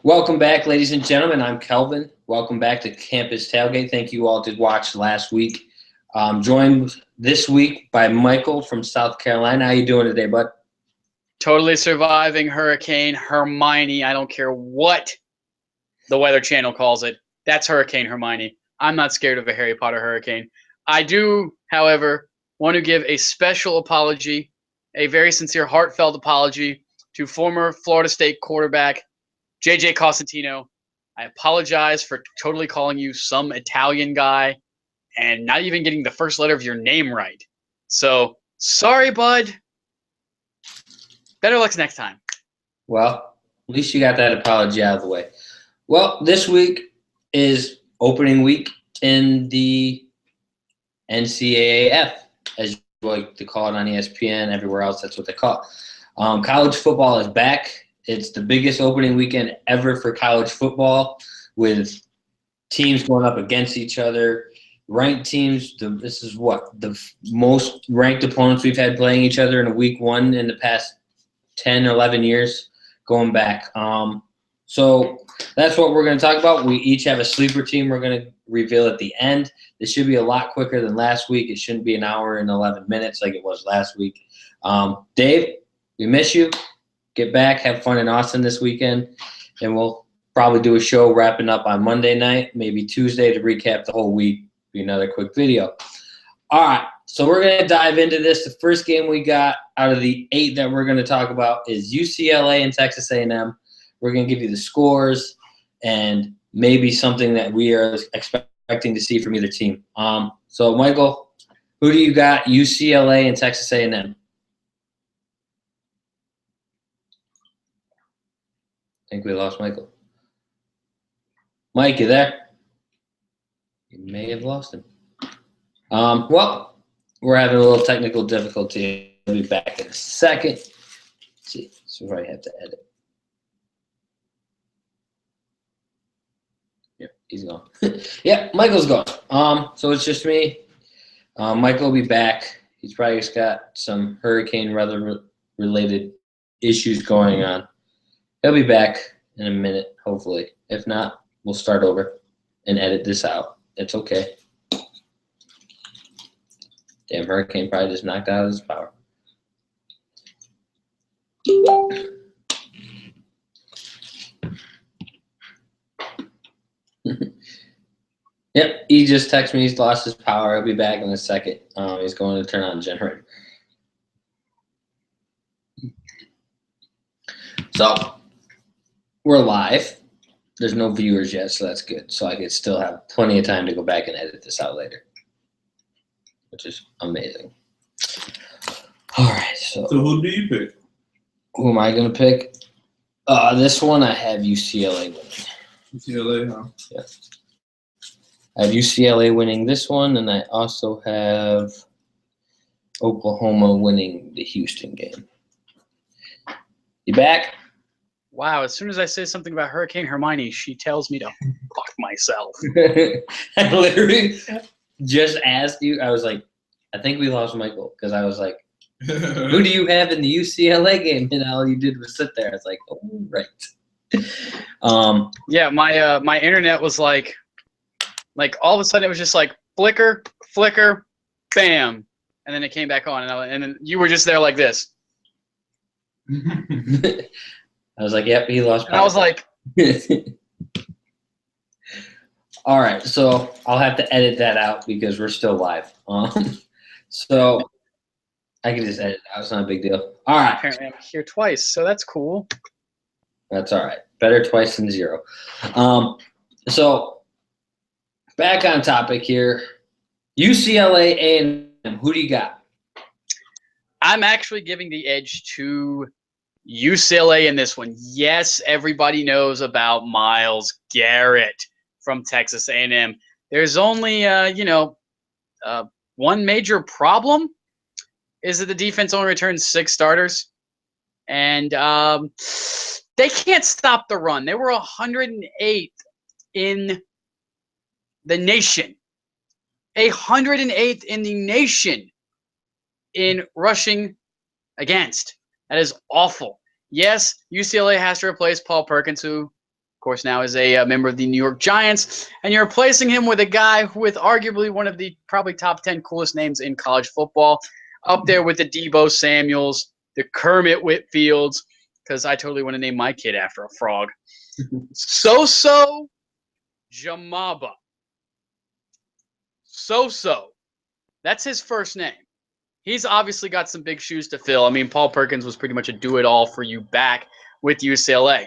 Welcome back, ladies and gentlemen. I'm Kelvin. Welcome back to Campus Tailgate. Thank you all did watch last week. Joined this week by Michael from South Carolina. How you doing today, bud? Totally surviving Hurricane Hermione. I don't care what the Weather Channel calls it. That's Hurricane Hermione. I'm not scared of a Harry Potter hurricane. I do, however, want to give a special apology, a very sincere, heartfelt apology to former Florida State quarterback J.J. Costantino. I apologize for totally calling you some Italian guy and not even getting the first letter of your name right. So, sorry, bud. Better luck next time. Well, at least you got that apology out of the way. Well, this week is opening week in the NCAAF, as you like to call it on ESPN, everywhere else, that's what they call it. College football is back. It's the biggest opening weekend ever for college football, with teams going up against each other, ranked teams. This is what the most ranked opponents we've had playing each other in a week one in the past 10, 11 years going back. So that's what we're going to talk about. We each have a sleeper team we're going to reveal at the end. This should be a lot quicker than last week. It shouldn't be an hour and 11 minutes like it was last week. Dave, we miss you. Get back, have fun in Austin this weekend, and we'll probably do a show wrapping up on Monday night, maybe Tuesday to recap the whole week, be another quick video. All right, so we're going to dive into this. The first game we got out of the 8 that we're going to talk about is UCLA and Texas A&M. We're going to give you the scores and maybe something that we are expecting to see from either team. So, Michael, who do you got, UCLA and Texas A&M? I think we lost Michael. Mike, you there? You may have lost him. Well, we're having a little technical difficulty. I'll be back in a second. Let's see, so I have to edit. Yep, he's gone. Yeah, Michael's gone. So it's just me. Michael will be back. He's probably just got some hurricane weather-related issues going on. He'll be back in a minute, hopefully. If not, we'll start over and edit this out. It's okay. Damn, hurricane probably just knocked out his power. Yep, he just texted me he's lost his power. He'll be back in a second. He's going to turn on the generator. So, we're live. There's no viewers yet, so that's good. So I could still have plenty of time to go back and edit this out later, which is amazing. All right, so who do you pick? Who am I going to pick? This one I have UCLA winning. UCLA, huh? Yeah. I have UCLA winning this one, and I also have Oklahoma winning the Houston game. You back? Wow, as soon as I say something about Hurricane Hermione, she tells me to fuck myself. I literally just asked you. I was like, I think we lost Michael, because I was like, who do you have in the UCLA game? And all you did was sit there. I was like, oh, right. Yeah, my internet was like all of a sudden it was just like flicker, flicker, bam, and then it came back on, and then you were just there like this. I was like, yep, he lost power. And I was like, all right, so I'll have to edit that out because we're still live. So I can just edit it out. It's not a big deal. All right. Apparently I'm here twice, so that's cool. That's all right. Better twice than zero. So back on topic here. UCLA A&M, who do you got? I'm actually giving the edge to UCLA in this one. Yes, everybody knows about Myles Garrett from Texas A&M. There's only, one major problem is that the defense only returns 6 starters, and they can't stop the run. They were 108th in the nation. 108th in the nation in rushing against. That is awful. Yes, UCLA has to replace Paul Perkins, who course, now is a member of the New York Giants, and you're replacing him with a guy with arguably one of the probably top 10 coolest names in college football, up there with the Debo Samuels, the Kermit Whitfields, because I totally want to name my kid after a frog. So-So Jamaba. So-So. That's his first name. He's obviously got some big shoes to fill. I mean, Paul Perkins was pretty much a do-it-all for you back with UCLA.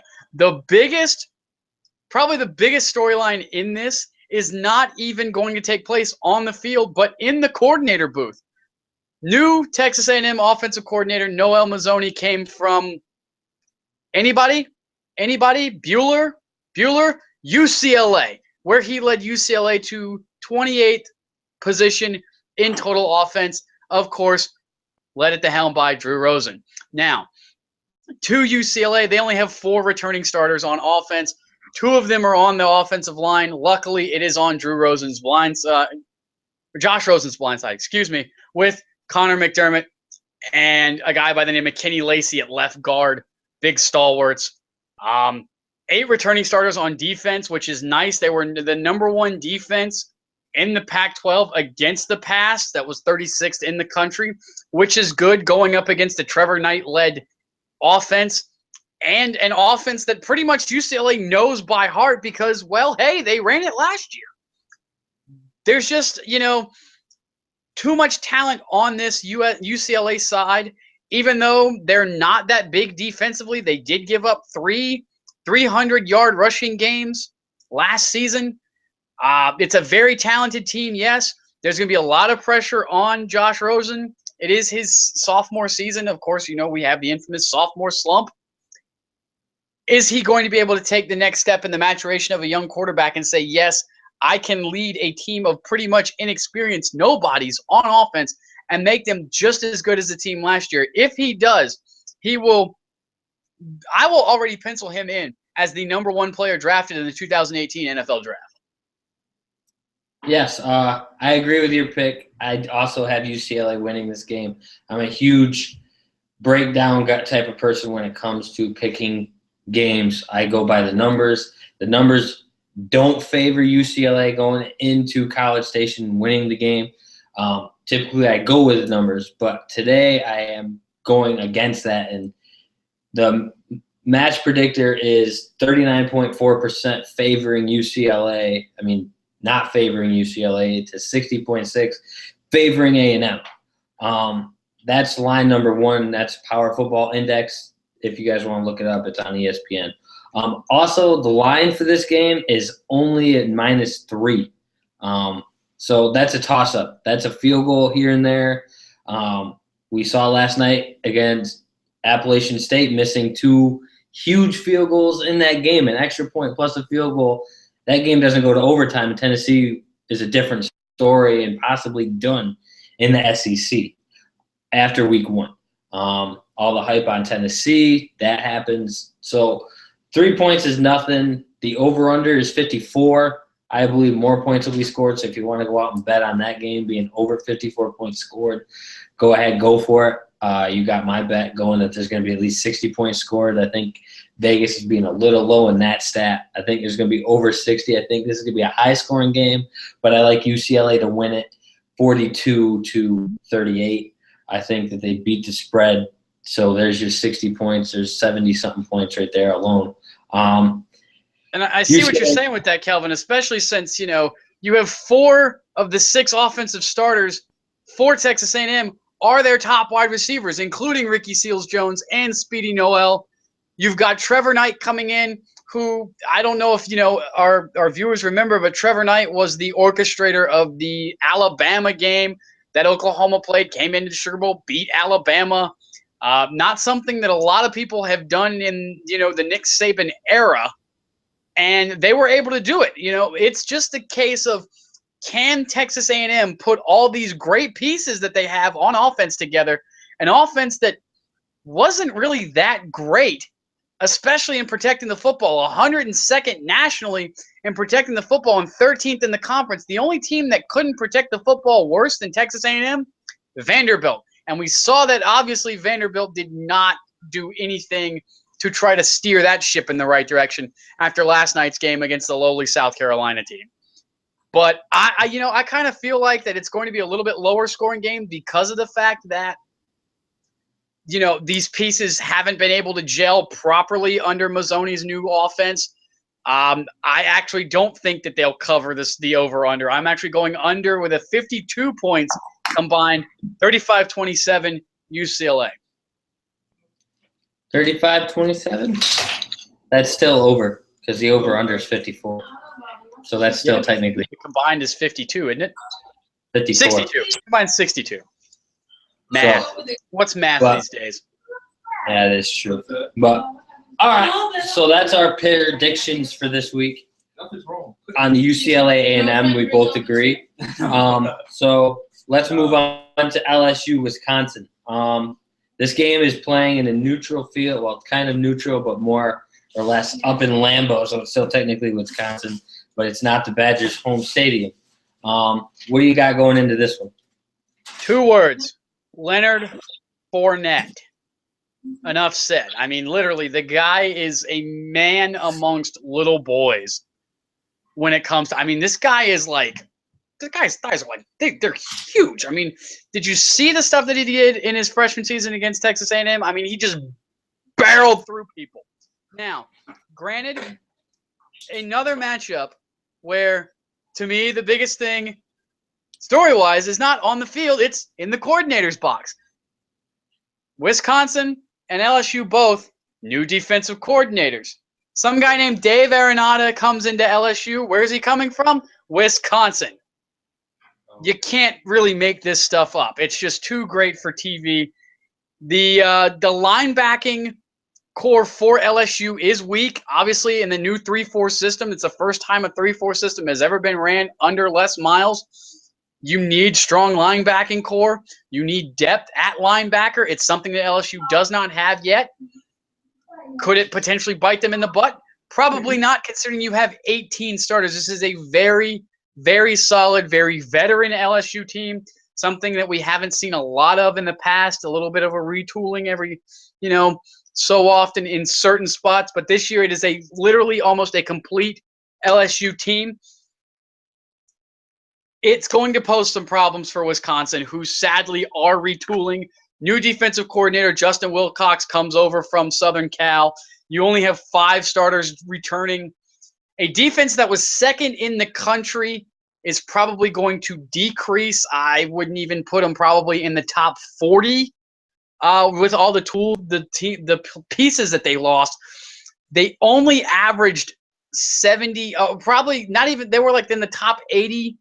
Probably the biggest storyline in this is not even going to take place on the field, but in the coordinator booth. New Texas A&M offensive coordinator Noel Mazzoni came from anybody? Bueller, UCLA, where he led UCLA to 28th position in total offense. Of course, led at the helm by Drew Rosen. Now, to UCLA, they only have 4 returning starters on offense. 2 of them are on the offensive line. Luckily, it is on Josh Rosen's blind side, with Connor McDermott and a guy by the name of Kenny Lacy at left guard, big stalwarts. 8 returning starters on defense, which is nice. They were the number 1 defense in the Pac-12 against the pass. That was 36th in the country, which is good going up against the Trevor Knight-led offense. And an offense that pretty much UCLA knows by heart because, well, hey, they ran it last year. There's just, too much talent on this UCLA side. Even though they're not that big defensively, they did give up 3 300-yard rushing games last season. It's a very talented team, yes. There's going to be a lot of pressure on Josh Rosen. It is his sophomore season. Of course, we have the infamous sophomore slump. Is he going to be able to take the next step in the maturation of a young quarterback and say, yes, I can lead a team of pretty much inexperienced nobodies on offense and make them just as good as the team last year? If he does, I will already pencil him in as the number 1 player drafted in the 2018 NFL draft. Yes, I agree with your pick. I also have UCLA winning this game. I'm a huge breakdown type of person when it comes to picking games. I go by the numbers. The numbers don't favor UCLA going into College Station winning the game. Typically, I go with the numbers, but today I am going against that, and the match predictor is 39.4% favoring UCLA. I mean, not favoring UCLA to 60.6 favoring A&M. That's line number 1. That's Power Football Index. If you guys want to look it up, it's on ESPN. Also, the line for this game is only at -3. So that's a toss-up. That's a field goal here and there. We saw last night against Appalachian State missing 2 huge field goals in that game, an extra point plus a field goal. That game doesn't go to overtime. Tennessee is a different story and possibly done in the SEC after week 1. All the hype on Tennessee, that happens. So 3 points is nothing. The over-under is 54. I believe more points will be scored. So if you want to go out and bet on that game being over 54 points scored, go ahead, go for it. You got my bet going that there's going to be at least 60 points scored. I think Vegas is being a little low in that stat. I think there's going to be over 60. I think this is going to be a high-scoring game, but I like UCLA to win it 42-38. I think that they beat the spread. So there's your 60 points. There's 70-something points right there alone. And I see what you're saying with that, Kelvin, especially since, you have 4 of the 6 offensive starters for Texas A&M are their top wide receivers, including Ricky Seals-Jones and Speedy Noel. You've got Trevor Knight coming in, who I don't know if, our viewers remember, but Trevor Knight was the orchestrator of the Alabama game that Oklahoma played, came into the Sugar Bowl, beat Alabama. Not something that a lot of people have done in, the Nick Saban era, and they were able to do it. It's just a case of, can Texas A&M put all these great pieces that they have on offense together, an offense that wasn't really that great, especially in protecting the football, 102nd nationally in protecting the football and 13th in the conference. The only team that couldn't protect the football worse than Texas A&M, Vanderbilt. And we saw that obviously Vanderbilt did not do anything to try to steer that ship in the right direction after last night's game against the lowly South Carolina team. But I kind of feel like that it's going to be a little bit lower scoring game because of the fact that, these pieces haven't been able to gel properly under Mazzoni's new offense. I actually don't think that they'll cover the over-under. I'm actually going under with a 52 points combined, 35-27 UCLA. 35-27? That's still over because the over-under is 54. So that's still technically. Combined is 52, isn't it? 54. 62. Combined 62. Math. So, What's math these days? Yeah, that is true. But all right, so that's our predictions for this week. Nothing's wrong. On UCLA A&M, we both agree. So let's move on to LSU Wisconsin. This game is playing in a neutral field. Well, kind of neutral, but more or less up in Lambeau, so it's still technically Wisconsin, but it's not the Badgers' home stadium. What do you got going into this one? 2 words. Leonard Fournette. Enough said. I mean, literally, the guy is a man amongst little boys when it comes to – this guy's thighs are like they're huge. I mean, did you see the stuff that he did in his freshman season against Texas A&M? I mean, he just barreled through people. Now, granted, another matchup where, to me, the biggest thing story-wise is not on the field, it's in the coordinator's box. Wisconsin and LSU both new defensive coordinators. Some guy named Dave Arenado comes into LSU. Where is he coming from? Wisconsin. You can't really make this stuff up. It's just too great for TV. The linebacking core for LSU is weak. Obviously, in the new 3-4 system, it's the first time a 3-4 system has ever been ran under Les Miles. You need strong linebacking core. You need depth at linebacker. It's something that LSU does not have yet. Could it potentially bite them in the butt? Probably not, considering you have 18 starters. This is a very, very solid, very veteran LSU team, something that we haven't seen a lot of in the past, a little bit of a retooling every, so often in certain spots. But this year it is literally almost a complete LSU team. It's going to pose some problems for Wisconsin, who sadly are retooling. New defensive coordinator Justin Wilcox comes over from Southern Cal. You only have 5 starters returning. A defense that was second in the country is probably going to decrease. I wouldn't even put them probably in the top 40 with all the pieces that they lost. They only averaged 70, probably not even. They were like in the top 80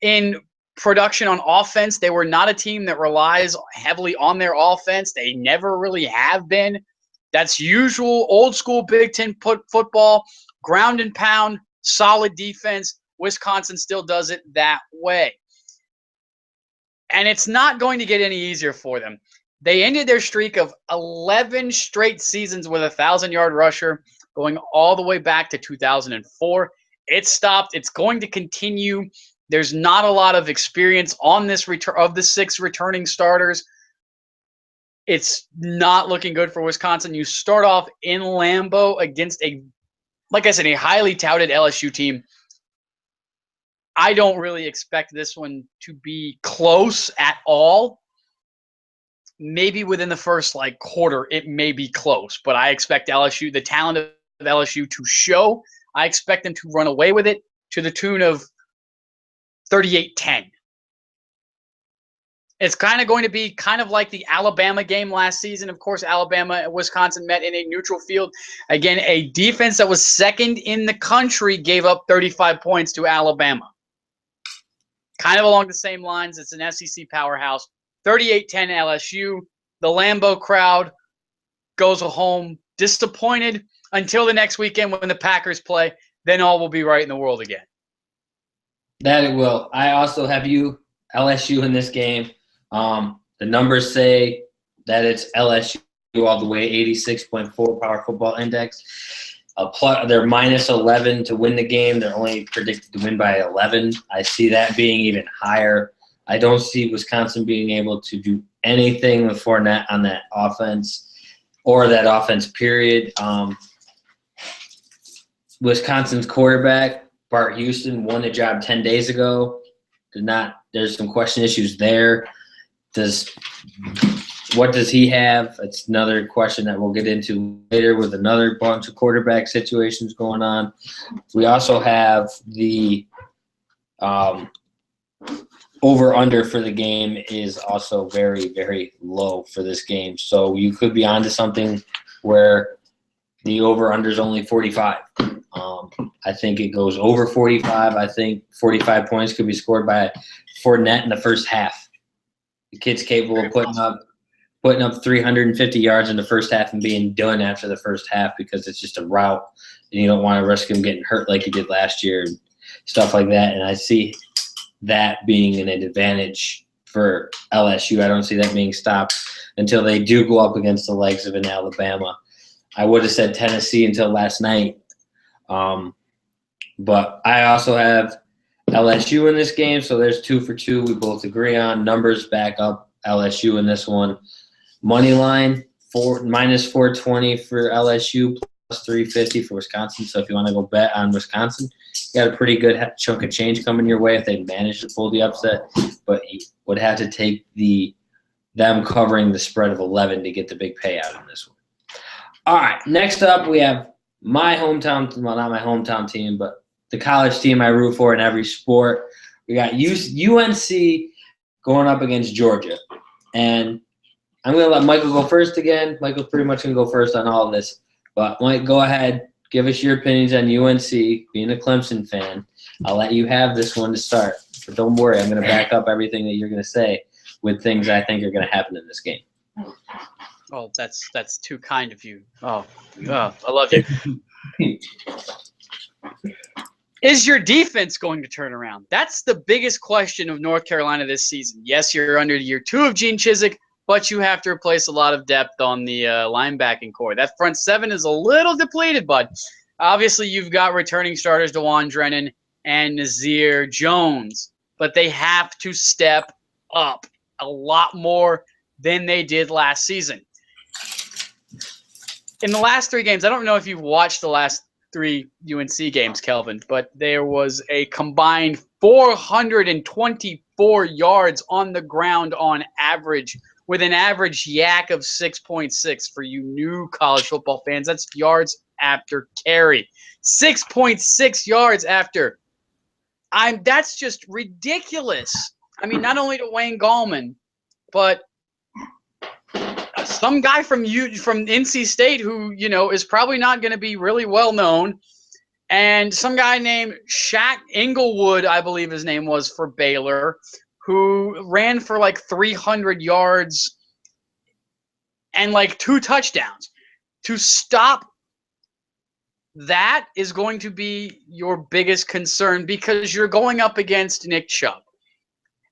in production on offense. They were not a team that relies heavily on their offense. They never really have been. That's usual old school Big Ten football, ground and pound, solid defense. Wisconsin still does it that way. And it's not going to get any easier for them. They ended their streak of 11 straight seasons with a 1,000-yard rusher, going all the way back to 2004. It stopped. It's going to continue. There's not a lot of experience on this of the 6 returning starters. It's not looking good for Wisconsin. You start off in Lambeau against a highly touted LSU team. I don't really expect this one to be close at all. Maybe within the first quarter, it may be close, but I expect LSU, the talent of LSU, to show. I expect them to run away with it to the tune of 38-10. It's kind of going to be kind of like the Alabama game last season. Of course, Alabama and Wisconsin met in a neutral field. Again, a defense that was second in the country gave up 35 points to Alabama. Kind of along the same lines. It's an SEC powerhouse. 38-10 LSU. The Lambeau crowd goes home disappointed until the next weekend when the Packers play. Then all will be right in the world again. That it will. I also have LSU in this game. The numbers say that it's LSU all the way, 86.4 Power Football Index. They're minus 11 to win the game. They're only predicted to win by 11. I see that being even higher. I don't see Wisconsin being able to do anything with Fournette on that offense. or that offense, period. Wisconsin's quarterback, Bart Houston, won the job 10 days ago. There's some question issues there. What does he have? It's another question that we'll get into later with another bunch of quarterback situations going on. We also have the over-under for the game is also very, very low for this game. So you could be onto something where the over-under is only 45. I think it goes over 45. I think 45 points could be scored by Fournette in the first half. The kid's capable of putting up 350 yards in the first half and being done after the first half because it's just a route, and you don't want to risk him getting hurt like he did last year and stuff like that. And I see that being an advantage for LSU. I don't see that being stopped until they do go up against the likes of an Alabama. I would have said Tennessee until last night. But I also have LSU in this game, so there's 2 for 2. We both agree on. Numbers back up LSU in this one. Money line, minus 420 for LSU, plus 350 for Wisconsin. So if you want to go bet on Wisconsin, you got a pretty good chunk of change coming your way if they manage to pull the upset. But you would have to take them covering the spread of 11 to get the big payout in this one. All right, next up we have my hometown, well, not my hometown team, but the college team I root for in every sport. We got UNC going up against Georgia. And I'm going to let Michael go first again. Michael's pretty much going to go first on all of this. But, Mike, go ahead. Give us your opinions on UNC, being a Clemson fan. I'll let you have this one to start. But don't worry, I'm going to back up everything that you're going to say with things I think are going to happen in this game. Oh, that's too kind of you. Oh, I love you. Is your defense going to turn around? That's the biggest question of North Carolina this season. Yes, you're under year 2 of Gene Chizik, but you have to replace a lot of depth on the linebacking core. That front 7 is a little depleted, bud. Obviously, you've got returning starters DeJuan Drennan and Nazir Jones, but they have to step up a lot more than they did last season. In the last 3 games, I don't know if you've watched the last 3 UNC games, Kelvin, but there was a combined 424 yards on the ground on average, with an average yak of 6.6 for you new college football fans. That's yards after carry. 6.6 yards after. That's just ridiculous. I mean, not only to Wayne Gallman, but some guy from NC State who, is probably not going to be really well known, and some guy named Shaq Inglewood, I believe his name was, for Baylor, who ran for like 300 yards and like 2 touchdowns. To stop that is going to be your biggest concern because you're going up against Nick Chubb.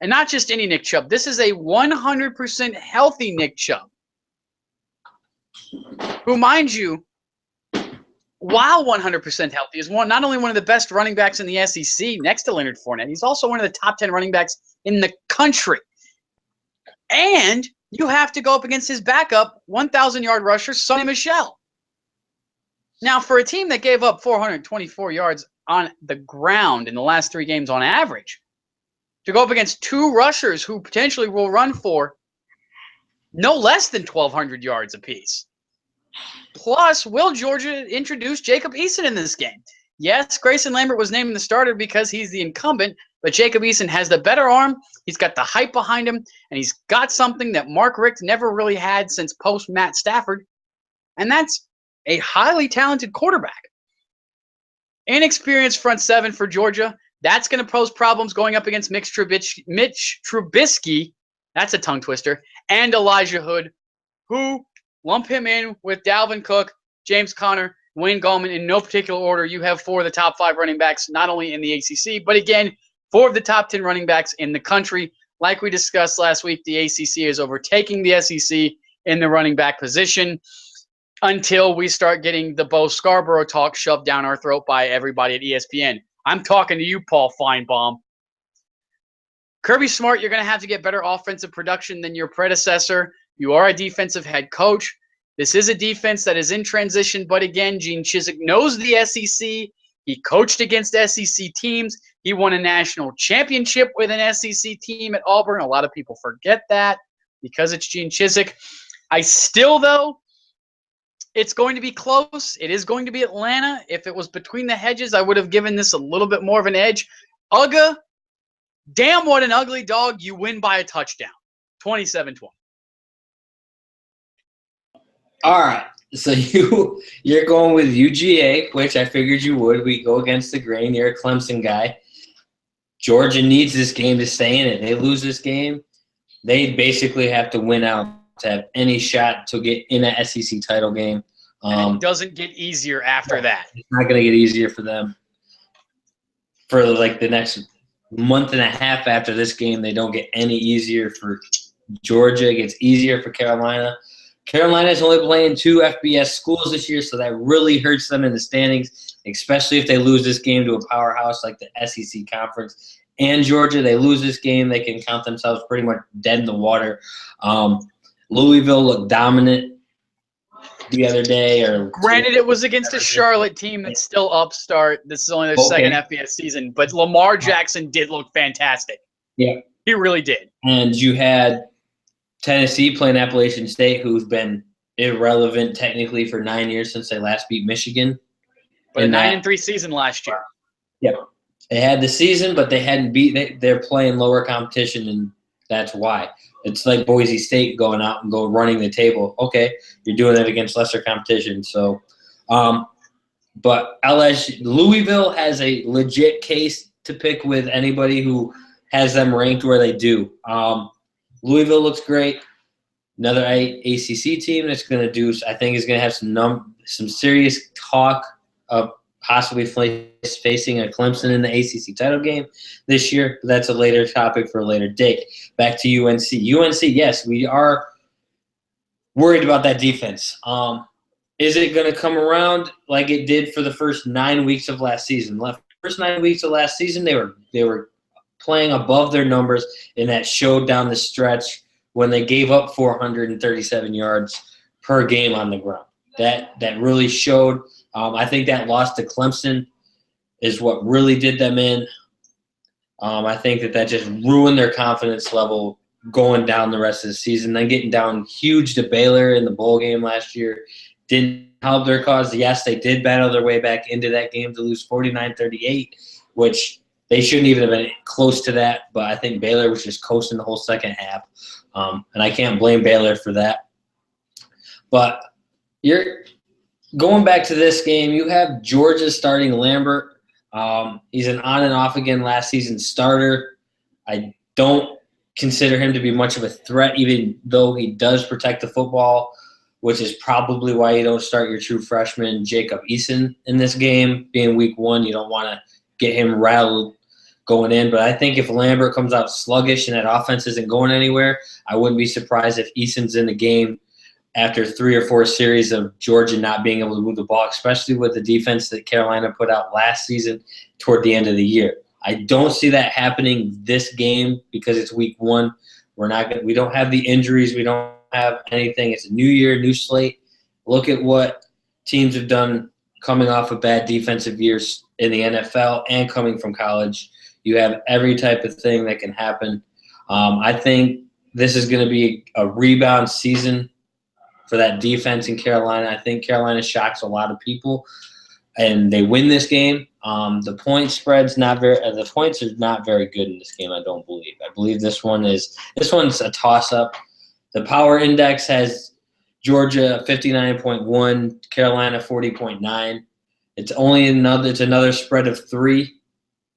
And not just any Nick Chubb. This is a 100% healthy Nick Chubb, who, mind you, while 100% healthy, is not only one of the best running backs in the SEC next to Leonard Fournette, he's also one of the top 10 running backs in the country. And you have to go up against his backup, 1,000-yard rusher, Sonny Michel. Now, for a team that gave up 424 yards on the ground in the last 3 games on average, to go up against 2 rushers who potentially will run for no less than 1,200 yards apiece. Plus, will Georgia introduce Jacob Eason in this game? Yes, Grayson Lambert was named the starter because he's the incumbent, but Jacob Eason has the better arm, he's got the hype behind him, and he's got something that Mark Richt never really had since post-Matt Stafford, and that's a highly talented quarterback. Inexperienced front 7 for Georgia. That's going to pose problems going up against Mitch Trubisky, that's a tongue twister, and Elijah Hood, who lump him in with Dalvin Cook, James Conner, Wayne Gallman in no particular order. You have 4 of the top 5 running backs, not only in the ACC, but again, 4 of the top 10 running backs in the country. Like we discussed last week, the ACC is overtaking the SEC in the running back position until we start getting the Bo Scarborough talk shoved down our throat by everybody at ESPN. I'm talking to you, Paul Feinbaum. Kirby Smart, you're going to have to get better offensive production than your predecessor. You are a defensive head coach. This is a defense that is in transition, but again, Gene Chizik knows the SEC. He coached against SEC teams. He won a national championship with an SEC team at Auburn. A lot of people forget that because it's Gene Chizik. I still, though, it's going to be close. It is going to be Atlanta. If it was between the hedges, I would have given this a little bit more of an edge. Ugga, damn what an ugly dog. You win by a touchdown. 27-20. All right. So you're going with UGA, which I figured you would. We go against the grain. You're a Clemson guy. Georgia needs this game to stay in it. They lose this game, they basically have to win out to have any shot to get in an SEC title game. And it doesn't get easier after that. It's not going to get easier for them. For like the next month and a half after this game, they don't get any easier for Georgia. It gets easier for Carolina. Carolina's only playing 2 FBS schools this year, so that really hurts them in the standings, especially if they lose this game to a powerhouse like the SEC Conference. And Georgia, they lose this game, they can count themselves pretty much dead in the water. Louisville looked dominant the other day. Granted, it was against a Charlotte team that's still upstart. This is only their second FBS season, but Lamar Jackson did look fantastic. Yeah. He really did. And you had Tennessee playing Appalachian State, who's been irrelevant technically for 9 years since they last beat Michigan. But a 9-3 season last year. Yep. They had the season, but they hadn't beat. They're playing lower competition, and that's why. It's like Boise State going out and running the table. Okay, you're doing it against lesser competition. So, but Louisville has a legit case to pick with anybody who has them ranked where they do. Louisville looks great. Another ACC team that's going to do, I think, is going to have some serious talk of possibly facing a Clemson in the ACC title game this year. But that's a later topic for a later date. Back to UNC. UNC, yes, we are worried about that defense. Is it going to come around like it did for the first 9 weeks of last season? The first 9 weeks of last season, they were playing above their numbers, and that showed down the stretch when they gave up 437 yards per game on the ground. That really showed. I think that loss to Clemson is what really did them in. I think that just ruined their confidence level going down the rest of the season. Then getting down huge to Baylor in the bowl game last year didn't help their cause. Yes, they did battle their way back into that game to lose 49-38, which they shouldn't even have been close to that. But I think Baylor was just coasting the whole second half, and I can't blame Baylor for that. But you're going back to this game, you have Georgia starting Lambert. He's an on and off again last season starter. I don't consider him to be much of a threat, even though he does protect the football, which is probably why you don't start your true freshman Jacob Eason in this game. Being week 1, you don't want to get him rattled going in. But I think if Lambert comes out sluggish and that offense isn't going anywhere, I wouldn't be surprised if Eason's in the game after 3 or 4 series of Georgia not being able to move the ball, especially with the defense that Carolina put out last season toward the end of the year. I don't see that happening this game because it's week 1. We don't have the injuries. We don't have anything. It's a new year, new slate. Look at what teams have done coming off of bad defensive years in the NFL and coming from college. You have every type of thing that can happen. I think this is going to be a rebound season for that defense in Carolina. I think Carolina shocks a lot of people, and they win this game. The points are not very good in this game. I don't believe. I believe this one's a toss-up. The power index has Georgia 59.1, Carolina 40.9. It's another spread of 3.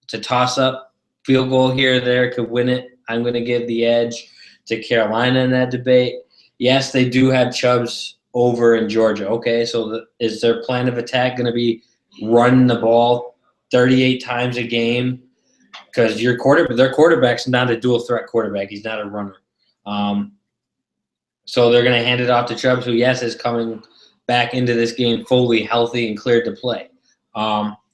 It's a toss-up. Field goal here or there could win it. I'm going to give the edge to Carolina in that debate. Yes, they do have Chubbs over in Georgia. Okay, so is their plan of attack going to be run the ball 38 times a game? Because their quarterback's not a dual-threat quarterback. He's not a runner. So they're going to hand it off to Chubbs, who, yes, is coming back into this game fully healthy and cleared to play.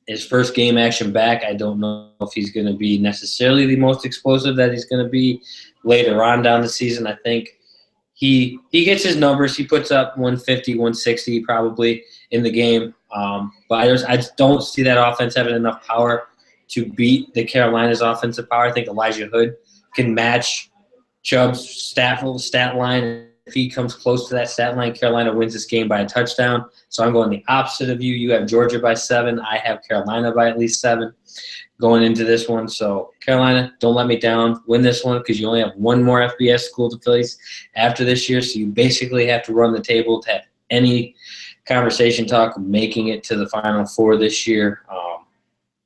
His first game action back, I don't know if he's going to be necessarily the most explosive that he's going to be later on down the season. I think he gets his numbers. He puts up 150, 160 probably in the game. But I just don't see that offense having enough power to beat the Carolina's offensive power. I think Elijah Hood can match Chubb's stat line. If he comes close to that stat line, Carolina wins this game by a touchdown. So I'm going the opposite of you. You have Georgia by 7. I have Carolina by at least 7 going into this one. So Carolina, don't let me down. Win this one because you only have one more FBS school to face after this year. So you basically have to run the table to have any conversation talk of making it to the Final Four this year.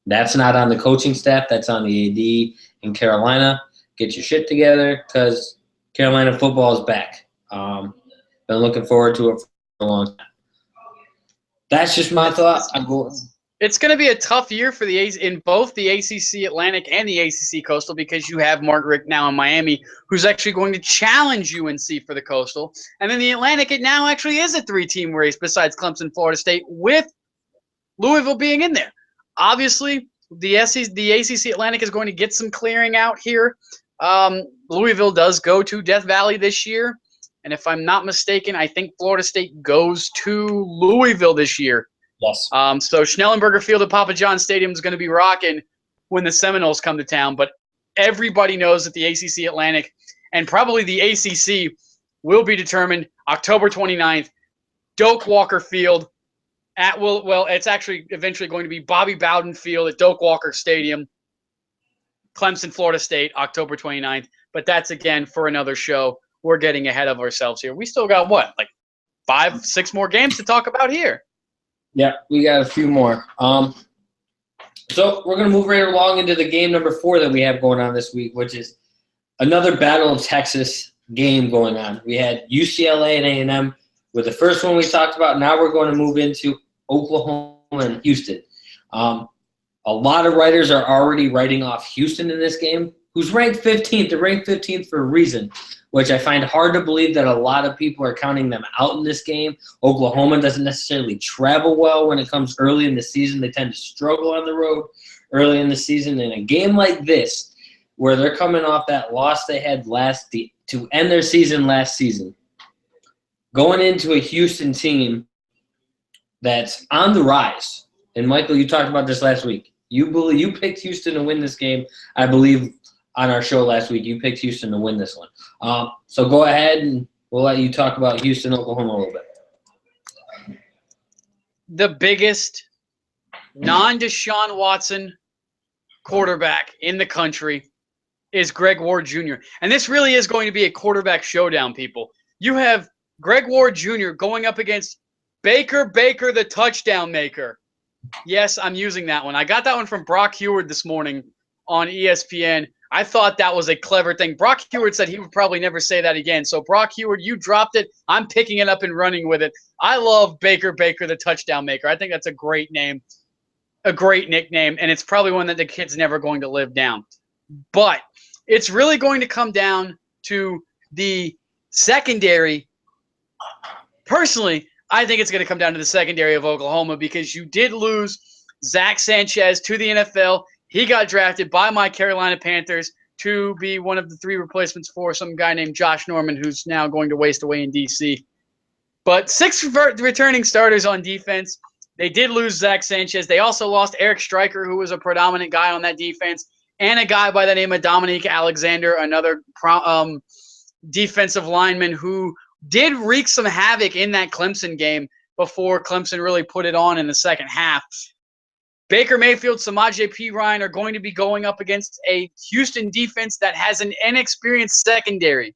That's not on the coaching staff. That's on the AD in Carolina. Get your shit together because Carolina football is back. Been looking forward to it for a long time. That's just my thought. I'm going. It's going to be a tough year for in both the ACC Atlantic and the ACC Coastal because you have Mark Richt now in Miami, who's actually going to challenge UNC for the Coastal. And then the Atlantic, it now actually is a 3-team race besides Clemson, Florida State, with Louisville being in there. Obviously, the ACC Atlantic is going to get some clearing out here. Louisville does go to Death Valley this year. And if I'm not mistaken, I think Florida State goes to Louisville this year. Yes. So Schnellenberger Field at Papa John Stadium is going to be rocking when the Seminoles come to town. But everybody knows that the ACC Atlantic and probably the ACC will be determined October 29th, Doak Walker Field it's actually eventually going to be Bobby Bowden Field at Doak Walker Stadium, Clemson, Florida State, October 29th. But that's, again, for another show. We're getting ahead of ourselves here. We still got, 5-6 more games to talk about here. Yeah, we got a few more. So we're going to move right along into the game number 4 that we have going on this week, which is another Battle of Texas game going on. We had UCLA and A&M with the first one we talked about. Now we're going to move into Oklahoma and Houston. A lot of writers are already writing off Houston in this game, who's ranked 15th. They're ranked 15th for a reason, which I find hard to believe that a lot of people are counting them out in this game. Oklahoma doesn't necessarily travel well when it comes early in the season. They tend to struggle on the road early in the season. In a game like this, where they're coming off that loss they had to end their season last season, going into a Houston team that's on the rise. And, Michael, you talked about this last week. You picked Houston to win this game. I believe on our show last week, you picked Houston to win this one. So go ahead, and we'll let you talk about Houston, Oklahoma a little bit. The biggest non-Deshaun Watson quarterback in the country is Greg Ward Jr. And this really is going to be a quarterback showdown, people. You have Greg Ward Jr. going up against Baker the touchdown maker. Yes, I'm using that one. I got that one from Brock Heward this morning on ESPN. I thought that was a clever thing. Brock Heward said he would probably never say that again. So, Brock Heward, you dropped it. I'm picking it up and running with it. I love Baker the touchdown maker. I think that's a great name, a great nickname, and it's probably one that the kid's never going to live down. But it's really going to come down to the secondary. Personally, I think it's going to come down to the secondary of Oklahoma because you did lose Zach Sanchez to the NFL. He got drafted by my Carolina Panthers to be one of the 3 replacements for some guy named Josh Norman, who's now going to waste away in D.C. But 6 returning starters on defense. They did lose Zach Sanchez. They also lost Eric Stryker, who was a predominant guy on that defense, and a guy by the name of Dominique Alexander, another defensive lineman who did wreak some havoc in that Clemson game before Clemson really put it on in the second half. Baker Mayfield, Samaje Perine are going to be going up against a Houston defense that has an inexperienced secondary.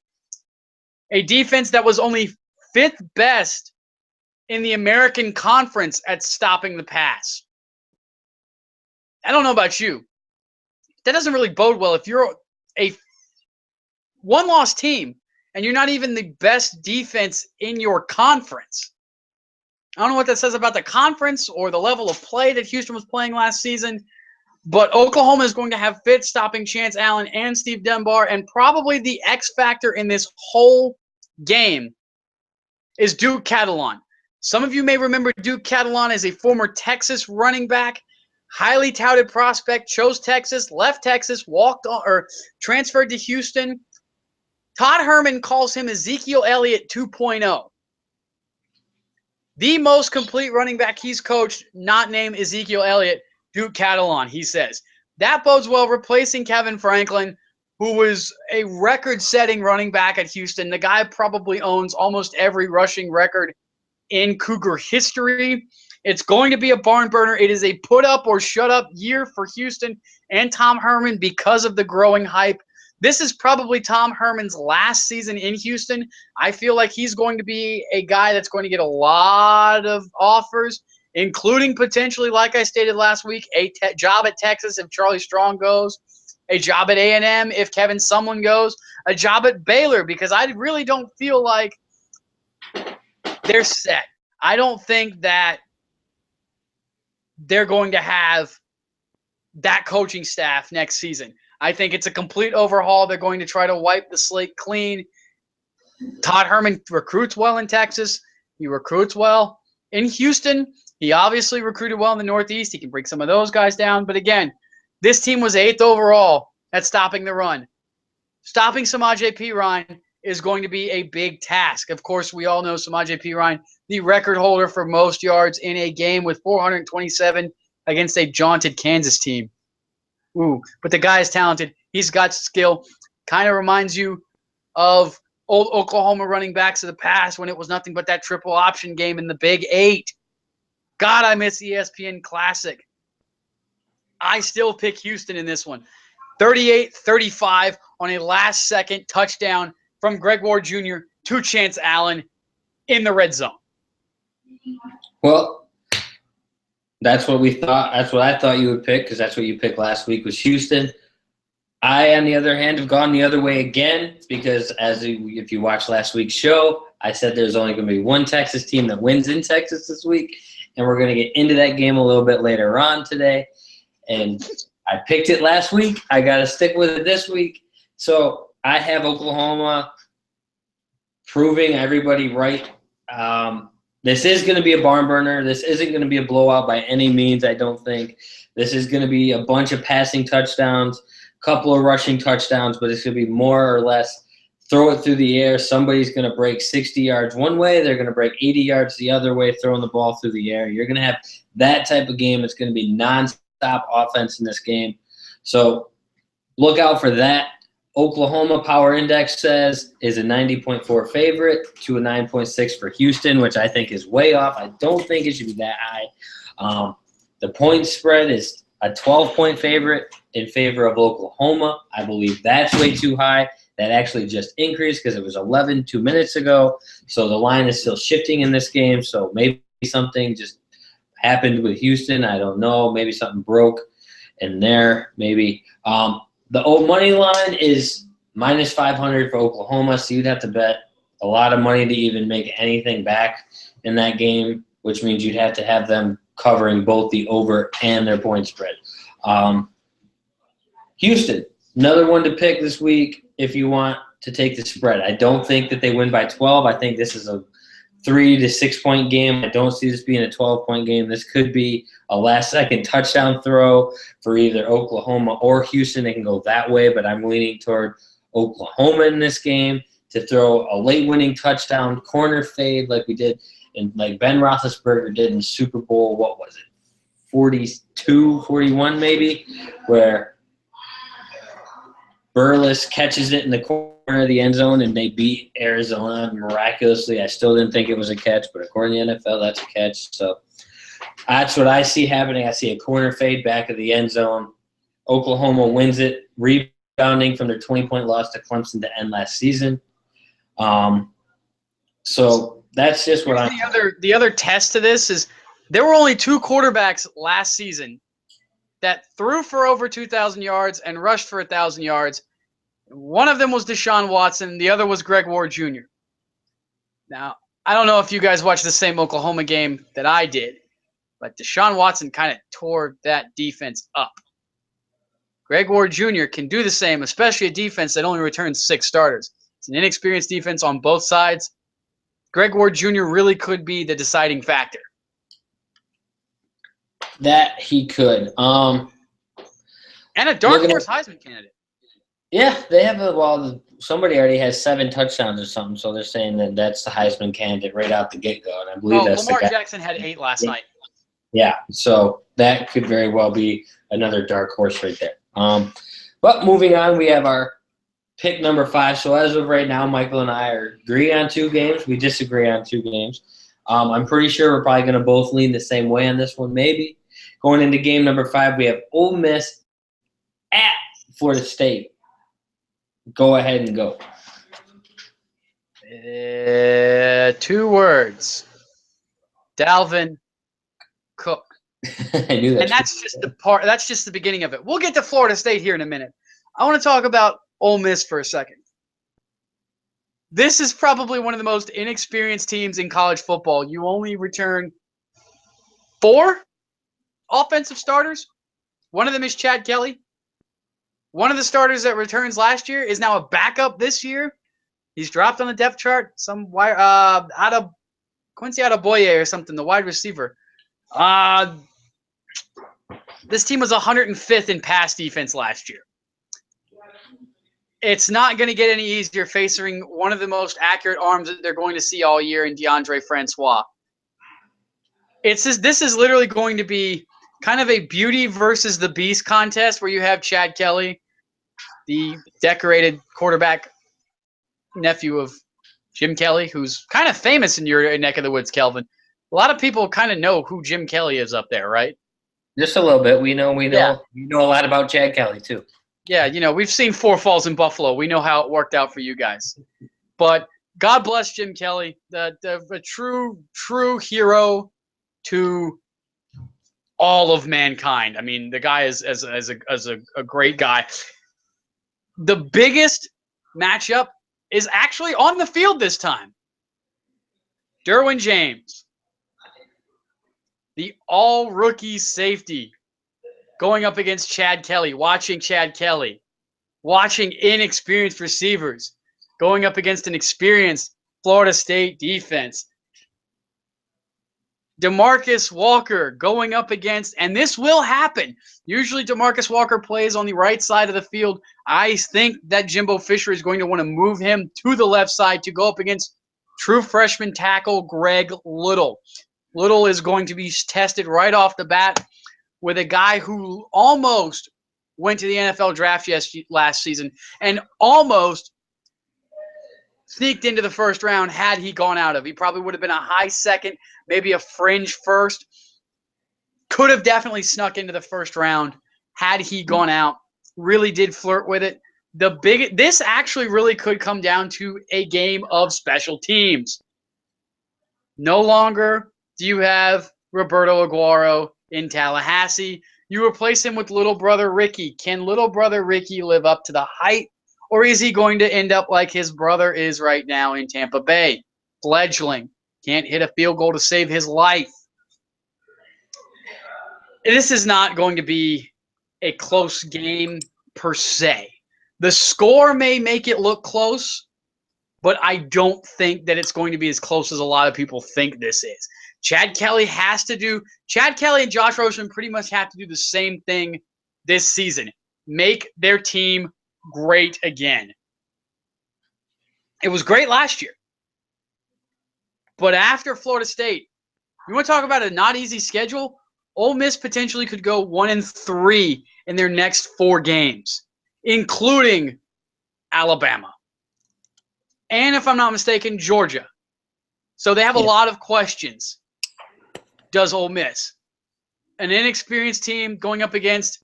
A defense that was only 5th best in the American Conference at stopping the pass. I don't know about you. That doesn't really bode well if you're a one-loss team and you're not even the best defense in your conference. I don't know what that says about the conference or the level of play that Houston was playing last season, but Oklahoma is going to have Fitz stopping Chance Allen and Steve Dunbar, and probably the X factor in this whole game is Duke Catalon. Some of you may remember Duke Catalon as a former Texas running back, highly touted prospect, chose Texas, left Texas, walked on, or transferred to Houston, Todd Herman calls him Ezekiel Elliott 2.0. The most complete running back he's coached, not named Ezekiel Elliott, Duke Catalan, he says. That bodes well, replacing Kevin Franklin, who was a record-setting running back at Houston. The guy probably owns almost every rushing record in Cougar history. It's going to be a barn burner. It is a put-up-or-shut-up year for Houston and Tom Herman because of the growing hype. This is probably Tom Herman's last season in Houston. I feel like he's going to be a guy that's going to get a lot of offers, including potentially, like I stated last week, a job at Texas if Charlie Strong goes, a job at A&M if Kevin Sumlin goes, a job at Baylor, because I really don't feel like they're set. I don't think that they're going to have that coaching staff next season. I think it's a complete overhaul. They're going to try to wipe the slate clean. Todd Herman recruits well in Texas. He recruits well in Houston. He obviously recruited well in the Northeast. He can bring some of those guys down. But again, this team was 8th overall at stopping the run. Stopping Samaje Perine is going to be a big task. Of course, we all know Samaje Perine, the record holder for most yards in a game with 427 against a jaunted Kansas team. Ooh, but the guy is talented. He's got skill. Kind of reminds you of old Oklahoma running backs of the past when it was nothing but that triple option game in the Big 8. God, I miss ESPN Classic. I still pick Houston in this one. 38-35 on a last-second touchdown from Greg Ward Jr. to Chance Allen in the red zone. Well, that's what we thought. That's what I thought you would pick, because that's what you picked last week was Houston. I, on the other hand, have gone the other way again because if you watched last week's show, I said there's only going to be one Texas team that wins in Texas this week, and we're going to get into that game a little bit later on today. And I picked it last week. I got to stick with it this week. So I have Oklahoma proving everybody right. This is going to be a barn burner. This isn't going to be a blowout by any means, I don't think. This is going to be a bunch of passing touchdowns, a couple of rushing touchdowns, but it's going to be more or less throw it through the air. Somebody's going to break 60 yards one way. They're going to break 80 yards the other way, throwing the ball through the air. You're going to have that type of game. It's going to be nonstop offense in this game. So look out for that. Oklahoma Power Index says is a 90.4 favorite to a 9.6 for Houston, which I think is way off. I don't think it should be that high. The point spread is a 12-point favorite in favor of Oklahoma. I believe that's way too high. That actually just increased because it was 11 2 minutes ago. So the line is still shifting in this game. So maybe something just happened with Houston. I don't know. Maybe something broke in there. Maybe. The old money line is minus 500 for Oklahoma, so you'd have to bet a lot of money to even make anything back in that game, which means you'd have to have them covering both the over and their point spread. Houston, another one to pick this week if you want to take the spread. I don't think that they win by 12. I think this is a 3 to 6 point game. I don't see this being a 12-point game. This could be a last-second touchdown throw for either Oklahoma or Houston. They can go that way, but I'm leaning toward Oklahoma in this game to throw a late-winning touchdown corner fade like we did and like Ben Roethlisberger did in Super Bowl, what was it, 42, 41 maybe, where Burles catches it in the corner of the end zone and they beat Arizona miraculously. I still didn't think it was a catch, but according to the NFL, that's a catch. So that's what I see happening. I see a corner fade back of the end zone. Oklahoma wins it, rebounding from their 20-point loss to Clemson to end last season. So that's just what The other test to this is there were only 2 quarterbacks last season that threw for over 2,000 yards and rushed for 1,000 yards. One of them was Deshaun Watson. The other was Greg Ward Jr. Now, I don't know if you guys watched the same Oklahoma game that I did, but Deshaun Watson kind of tore that defense up. Greg Ward Jr. can do the same, especially a defense that only returns 6 starters. It's an inexperienced defense on both sides. Greg Ward Jr. really could be the deciding factor. That he could. And a dark horse Heisman candidate. Yeah, they have somebody already has 7 touchdowns or something, so they're saying that that's the Heisman candidate right out the get-go, and I believe that's Lamar the guy. Jackson had 8 last night. Yeah, so that could very well be another dark horse right there. But moving on, we have our pick number 5. So as of right now, Michael and I agree on 2 games. We disagree on 2 games. I'm pretty sure we're probably going to both lean the same way on this one, maybe. Going into game number 5, we have Ole Miss at Florida State. Go ahead and go. 2 words. Dalvin Cook. I knew that. And that's just the part. That's just the beginning of it. We'll get to Florida State here in a minute. I want to talk about Ole Miss for a second. This is probably one of the most inexperienced teams in college football. You only return 4 offensive starters. One of them is Chad Kelly. One of the starters that returns last year is now a backup this year. He's dropped on the depth chart. Some out of Quincy Adeboye or something, the wide receiver. This team was 105th in pass defense last year. It's not going to get any easier facing one of the most accurate arms that they're going to see all year in DeAndre Francois. This is literally going to be kind of a beauty versus the beast contest where you have Chad Kelly, the decorated quarterback nephew of Jim Kelly, who's kind of famous in your neck of the woods, Kelvin. A lot of people kind of know who Jim Kelly is up there, right? Just a little bit. We know. Yeah. You know a lot about Chad Kelly too. Yeah, we've seen 4 falls in Buffalo. We know how it worked out for you guys. But God bless Jim Kelly, the true hero to all of mankind. I mean, the guy is a great guy. The biggest matchup is actually on the field this time. Derwin James, the all-rookie safety, going up against Chad Kelly, watching inexperienced receivers, going up against an experienced Florida State defense. DeMarcus Walker going up against, and this will happen. Usually DeMarcus Walker plays on the right side of the field. I think that Jimbo Fisher is going to want to move him to the left side to go up against true freshman tackle Greg Little. Little is going to be tested right off the bat with a guy who almost went to the NFL draft last season and almost sneaked into the first round had he gone out of. He probably would have been a high second, maybe a fringe first. Could have definitely snuck into the first round had he gone out. Really did flirt with it. This actually really could come down to a game of special teams. No longer do you have Roberto Aguero in Tallahassee. You replace him with little brother Ricky. Can little brother Ricky live up to the height, or is he going to end up like his brother is right now in Tampa Bay? Fledgling. Can't hit a field goal to save his life. This is not going to be a close game per se. The score may make it look close, but I don't think that it's going to be as close as a lot of people think this is. Chad Kelly and Josh Rosen pretty much have to do the same thing this season. Make their team great again. It was great last year. But after Florida State, you want to talk about a not easy schedule? Ole Miss potentially could go 1-3 in their next 4 games, including Alabama. And if I'm not mistaken, Georgia. So they have a lot of questions. Does Ole Miss, an inexperienced team going up against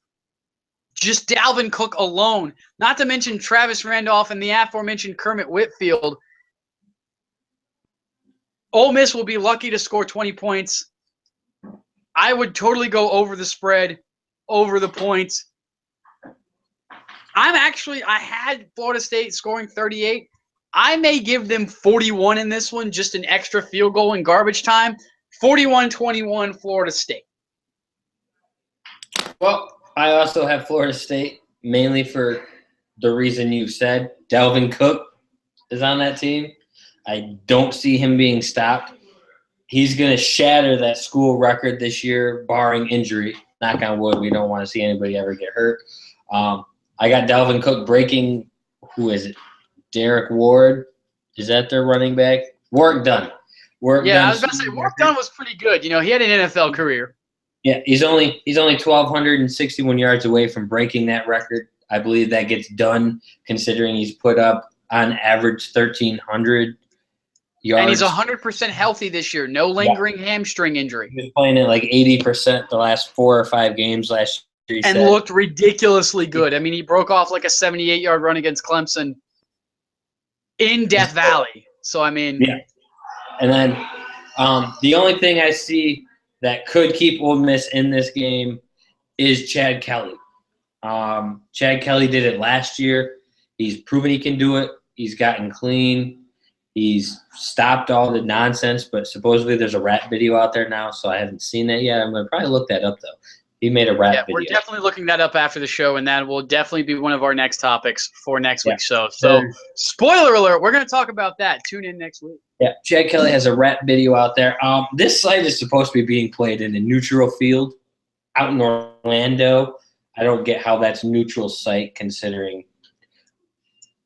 just Dalvin Cook alone, not to mention Travis Randolph and the aforementioned Kermit Whitfield, Ole Miss will be lucky to score 20 points. I would totally go over the spread, over the points. I had Florida State scoring 38. I may give them 41 in this one, just an extra field goal in garbage time. 41-21 Florida State. Well, I also have Florida State, mainly for the reason you said. Dalvin Cook is on that team. I don't see him being stopped. He's going to shatter that school record this year, barring injury. Knock on wood, we don't want to see anybody ever get hurt. I got Dalvin Cook breaking, who is it? Derek Ward. Is that their running back? Work done. I was about to say, work done was pretty good. He had an NFL career. Yeah, he's only 1,261 yards away from breaking that record. I believe that gets done considering he's put up on average 1,300 yards. And he's 100% healthy this year. No lingering hamstring injury. He was playing at like 80% the last 4 or 5 games last year. And looked ridiculously good. I mean, he broke off like a 78-yard run against Clemson in Death Valley. So, I mean. Yeah. And then the only thing I see that could keep Ole Miss in this game is Chad Kelly. Chad Kelly did it last year. He's proven he can do it. He's gotten clean. He's stopped all the nonsense, but supposedly there's a rap video out there now, so I haven't seen that yet. I'm going to probably look that up, though. He made a rap video. We're definitely looking that up after the show, and that will definitely be one of our next topics for next week's show. So, spoiler alert, we're going to talk about that. Tune in next week. Yeah, Chad Kelly has a rap video out there. This site is supposed to be being played in a neutral field out in Orlando. I don't get how that's neutral site considering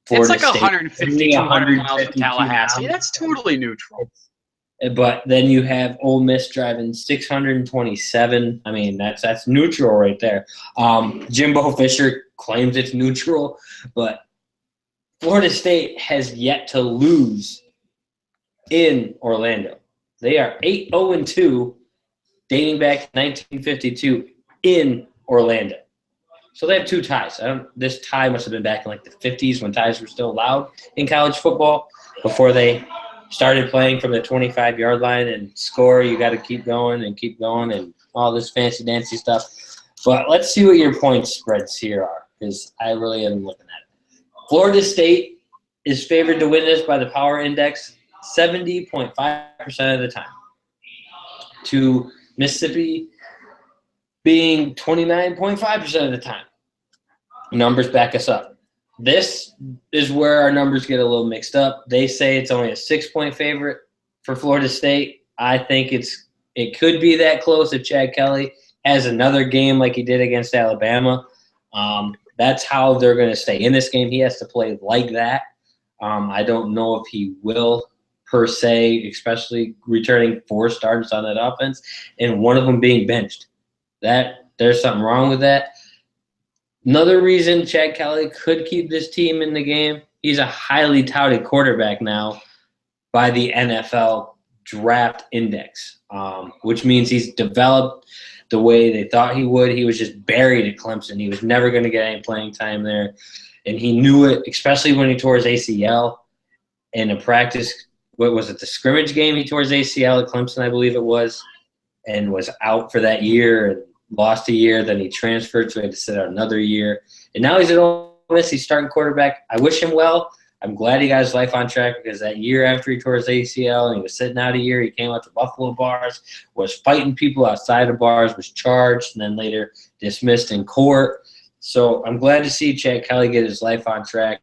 Florida it's like State, 150, 200 miles from Tallahassee. That's totally neutral. But then you have Ole Miss driving 627. I mean, that's neutral right there. Jimbo Fisher claims it's neutral, but Florida State has yet to lose in Orlando. They are 8-0-2, dating back to 1952 in Orlando. So they have 2 ties. This tie must have been back in like the 50s when ties were still allowed in college football before they started playing from the 25-yard line and score. You got to keep going and all this fancy dancy stuff. But let's see what your point spreads here are, because I really am looking at it. Florida State is favored to win this by the power index 70.5% of the time, to Mississippi being 29.5% of the time. Numbers back us up. This is where our numbers get a little mixed up. They say it's only a 6-point favorite for Florida State. I think it could be that close if Chad Kelly has another game like he did against Alabama. That's how they're going to stay in this game. He has to play like that. I don't know if he will per se, especially returning 4 starters on that offense and one of them being benched. There's something wrong with that. Another reason Chad Kelly could keep this team in the game, he's a highly touted quarterback now by the NFL draft index, which means he's developed the way they thought he would. He was just buried at Clemson. He was never going to get any playing time there, and he knew it, especially when he tore his ACL in a practice. What was it, the scrimmage game? He tore his ACL at Clemson, I believe it was, and was out for that year and lost a year. Then he transferred, so he had to sit out another year. And now he's at Ole Miss. He's starting quarterback. I wish him well. I'm glad he got his life on track, because that year after he tore his ACL and he was sitting out a year, he came out to Buffalo bars, was fighting people outside of bars, was charged, and then later dismissed in court. So I'm glad to see Chad Kelly get his life on track.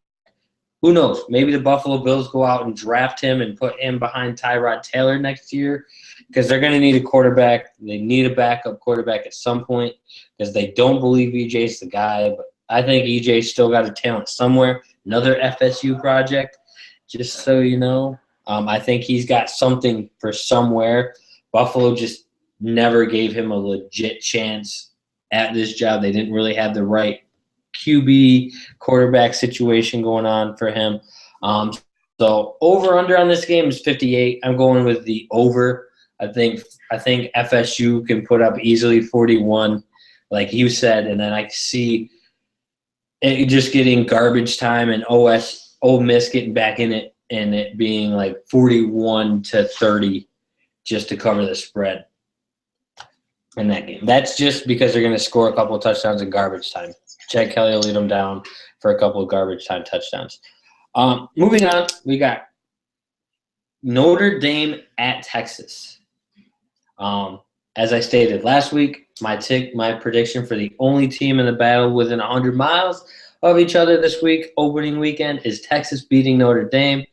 Who knows? Maybe the Buffalo Bills go out and draft him and put him behind Tyrod Taylor next year, because they're going to need a quarterback. They need a backup quarterback at some point, because they don't believe EJ's the guy. But I think EJ's still got a talent somewhere. Another FSU project, just so you know. I think he's got something for somewhere. Buffalo just never gave him a legit chance at this job. They didn't really have the right QB quarterback situation going on for him. So over-under on this game is 58. I'm going with the over. I think FSU can put up easily 41, like you said, and then I see it just getting garbage time and Ole Miss getting back in it and it being like 41-30 just to cover the spread in that game. That's just because they're going to score a couple of touchdowns in garbage time. Chad Kelly will lead them down for a couple of garbage time touchdowns. Moving on, we got Notre Dame at Texas. As I stated last week, my prediction for the only team in the battle within 100 miles of each other this week, opening weekend, is Texas beating Notre Dame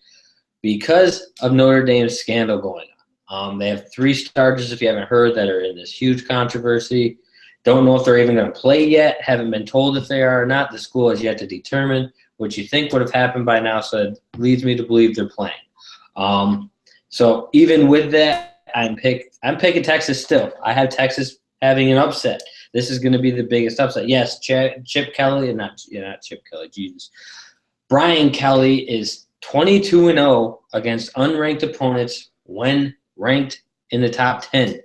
because of Notre Dame's scandal going on. They have 3 starters, if you haven't heard, that are in this huge controversy. Don't know if they're even going to play yet. Haven't been told if they are or not. The school has yet to determine, which you think would have happened by now, so it leads me to believe they're playing. So even with that, I'm picking Texas still. I have Texas having an upset. This is going to be the biggest upset. Yes, Chip Kelly, not Chip Kelly, Jesus. Brian Kelly is 22-0 against unranked opponents when ranked in the top 10.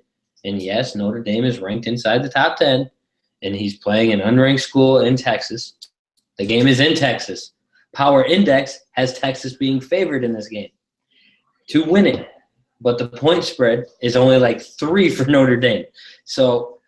And yes, Notre Dame is ranked inside the top 10, and he's playing an unranked school in Texas. The game is in Texas. Power Index has Texas being favored in this game to win it. But the point spread is only like 3 for Notre Dame. So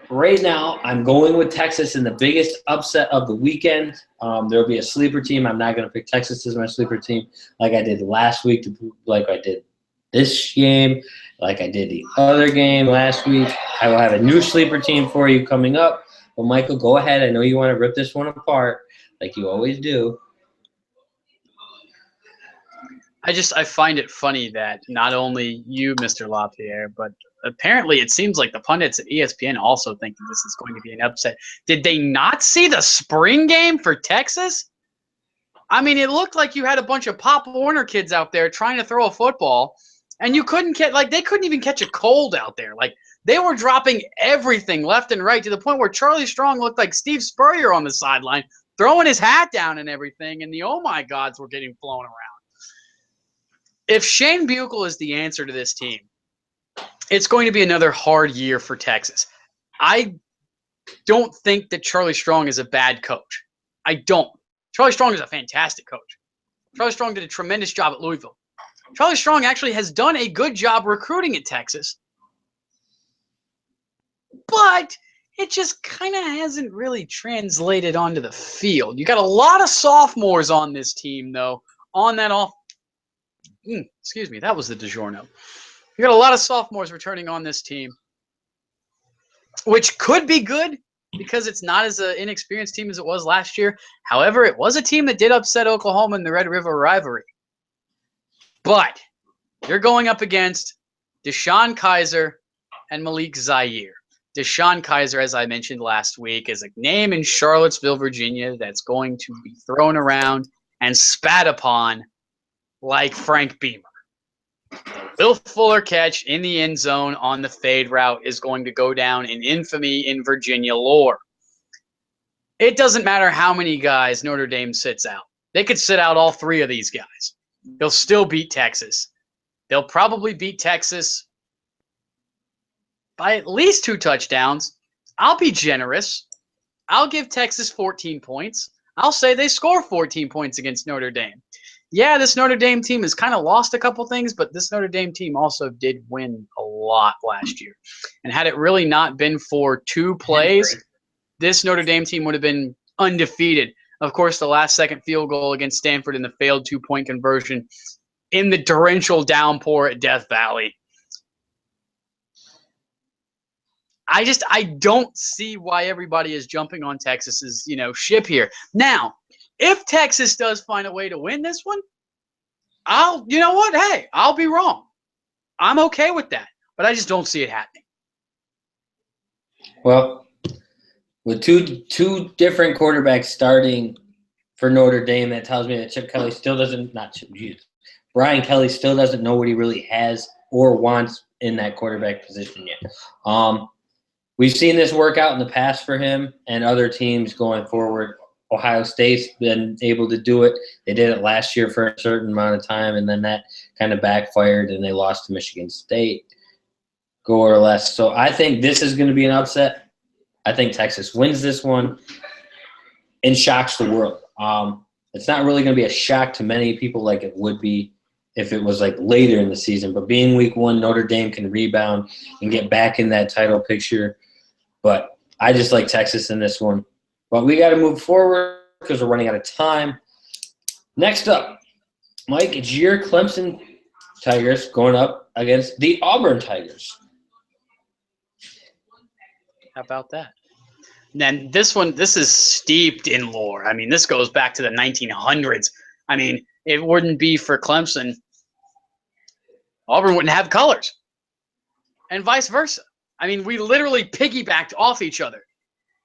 right now, I'm going with Texas in the biggest upset of the weekend. There will be a sleeper team. I'm not going to pick Texas as my sleeper team like I did last week, like I did this game, like I did the other game last week. I will have a new sleeper team for you coming up. But, Michael, go ahead. I know you want to rip this one apart like you always do. I find it funny that not only you, Mr. LaPierre, but apparently it seems like the pundits at ESPN also think that this is going to be an upset. Did they not see the spring game for Texas? I mean, it looked like you had a bunch of Pop Warner kids out there trying to throw a football, and you couldn't they couldn't even catch a cold out there. Like, they were dropping everything left and right to the point where Charlie Strong looked like Steve Spurrier on the sideline, throwing his hat down and everything, and the oh my gods were getting flown around. If Shane Buechel is the answer to this team, it's going to be another hard year for Texas. I don't think that Charlie Strong is a bad coach. I don't. Charlie Strong is a fantastic coach. Charlie Strong did a tremendous job at Louisville. Charlie Strong actually has done a good job recruiting at Texas. But it just kind of hasn't really translated onto the field. You got a lot of sophomores on this team, though, on that excuse me, that was the DiGiorno. You got a lot of sophomores returning on this team, which could be good because it's not as an inexperienced team as it was last year. However, it was a team that did upset Oklahoma in the Red River rivalry. But you're going up against Deshaun Kaiser and Malik Zaire. Deshaun Kaiser, as I mentioned last week, is a name in Charlottesville, Virginia that's going to be thrown around and spat upon like Frank Beamer. The Will Fuller catch in the end zone on the fade route is going to go down in infamy in Virginia lore. It doesn't matter how many guys Notre Dame sits out. They could sit out all 3 of these guys. They'll still beat Texas. They'll probably beat Texas by at least 2 touchdowns. I'll be generous. I'll give Texas 14 points. I'll say they score 14 points against Notre Dame. Yeah, this Notre Dame team has kind of lost a couple things, but this Notre Dame team also did win a lot last year. And had it really not been for 2 plays, this Notre Dame team would have been undefeated. Of course, the last-second field goal against Stanford in the failed 2-point conversion in the torrential downpour at Death Valley. I don't see why everybody is jumping on Texas's, ship here. Now, if Texas does find a way to win this one, you know what? Hey, I'll be wrong. I'm okay with that, but I just don't see it happening. Well, with two different quarterbacks starting for Notre Dame, that tells me that Brian Kelly still doesn't know what he really has or wants in that quarterback position yet. We've seen this work out in the past for him and other teams going forward. Ohio State's been able to do it. They did it last year for a certain amount of time, and then that kind of backfired, and they lost to Michigan State, go or less. So I think this is going to be an upset. I think Texas wins this one and shocks the world. It's not really going to be a shock to many people like it would be if it was like later in the season. But being week 1, Notre Dame can rebound and get back in that title picture. But I just like Texas in this one. But we got to move forward because we're running out of time. Next up, Mike, it's your Clemson Tigers going up against the Auburn Tigers. How about that? And then this is steeped in lore. I mean, this goes back to the 1900s. I mean, it wouldn't be for Clemson. Auburn wouldn't have colors. And vice versa. I mean, we literally piggybacked off each other.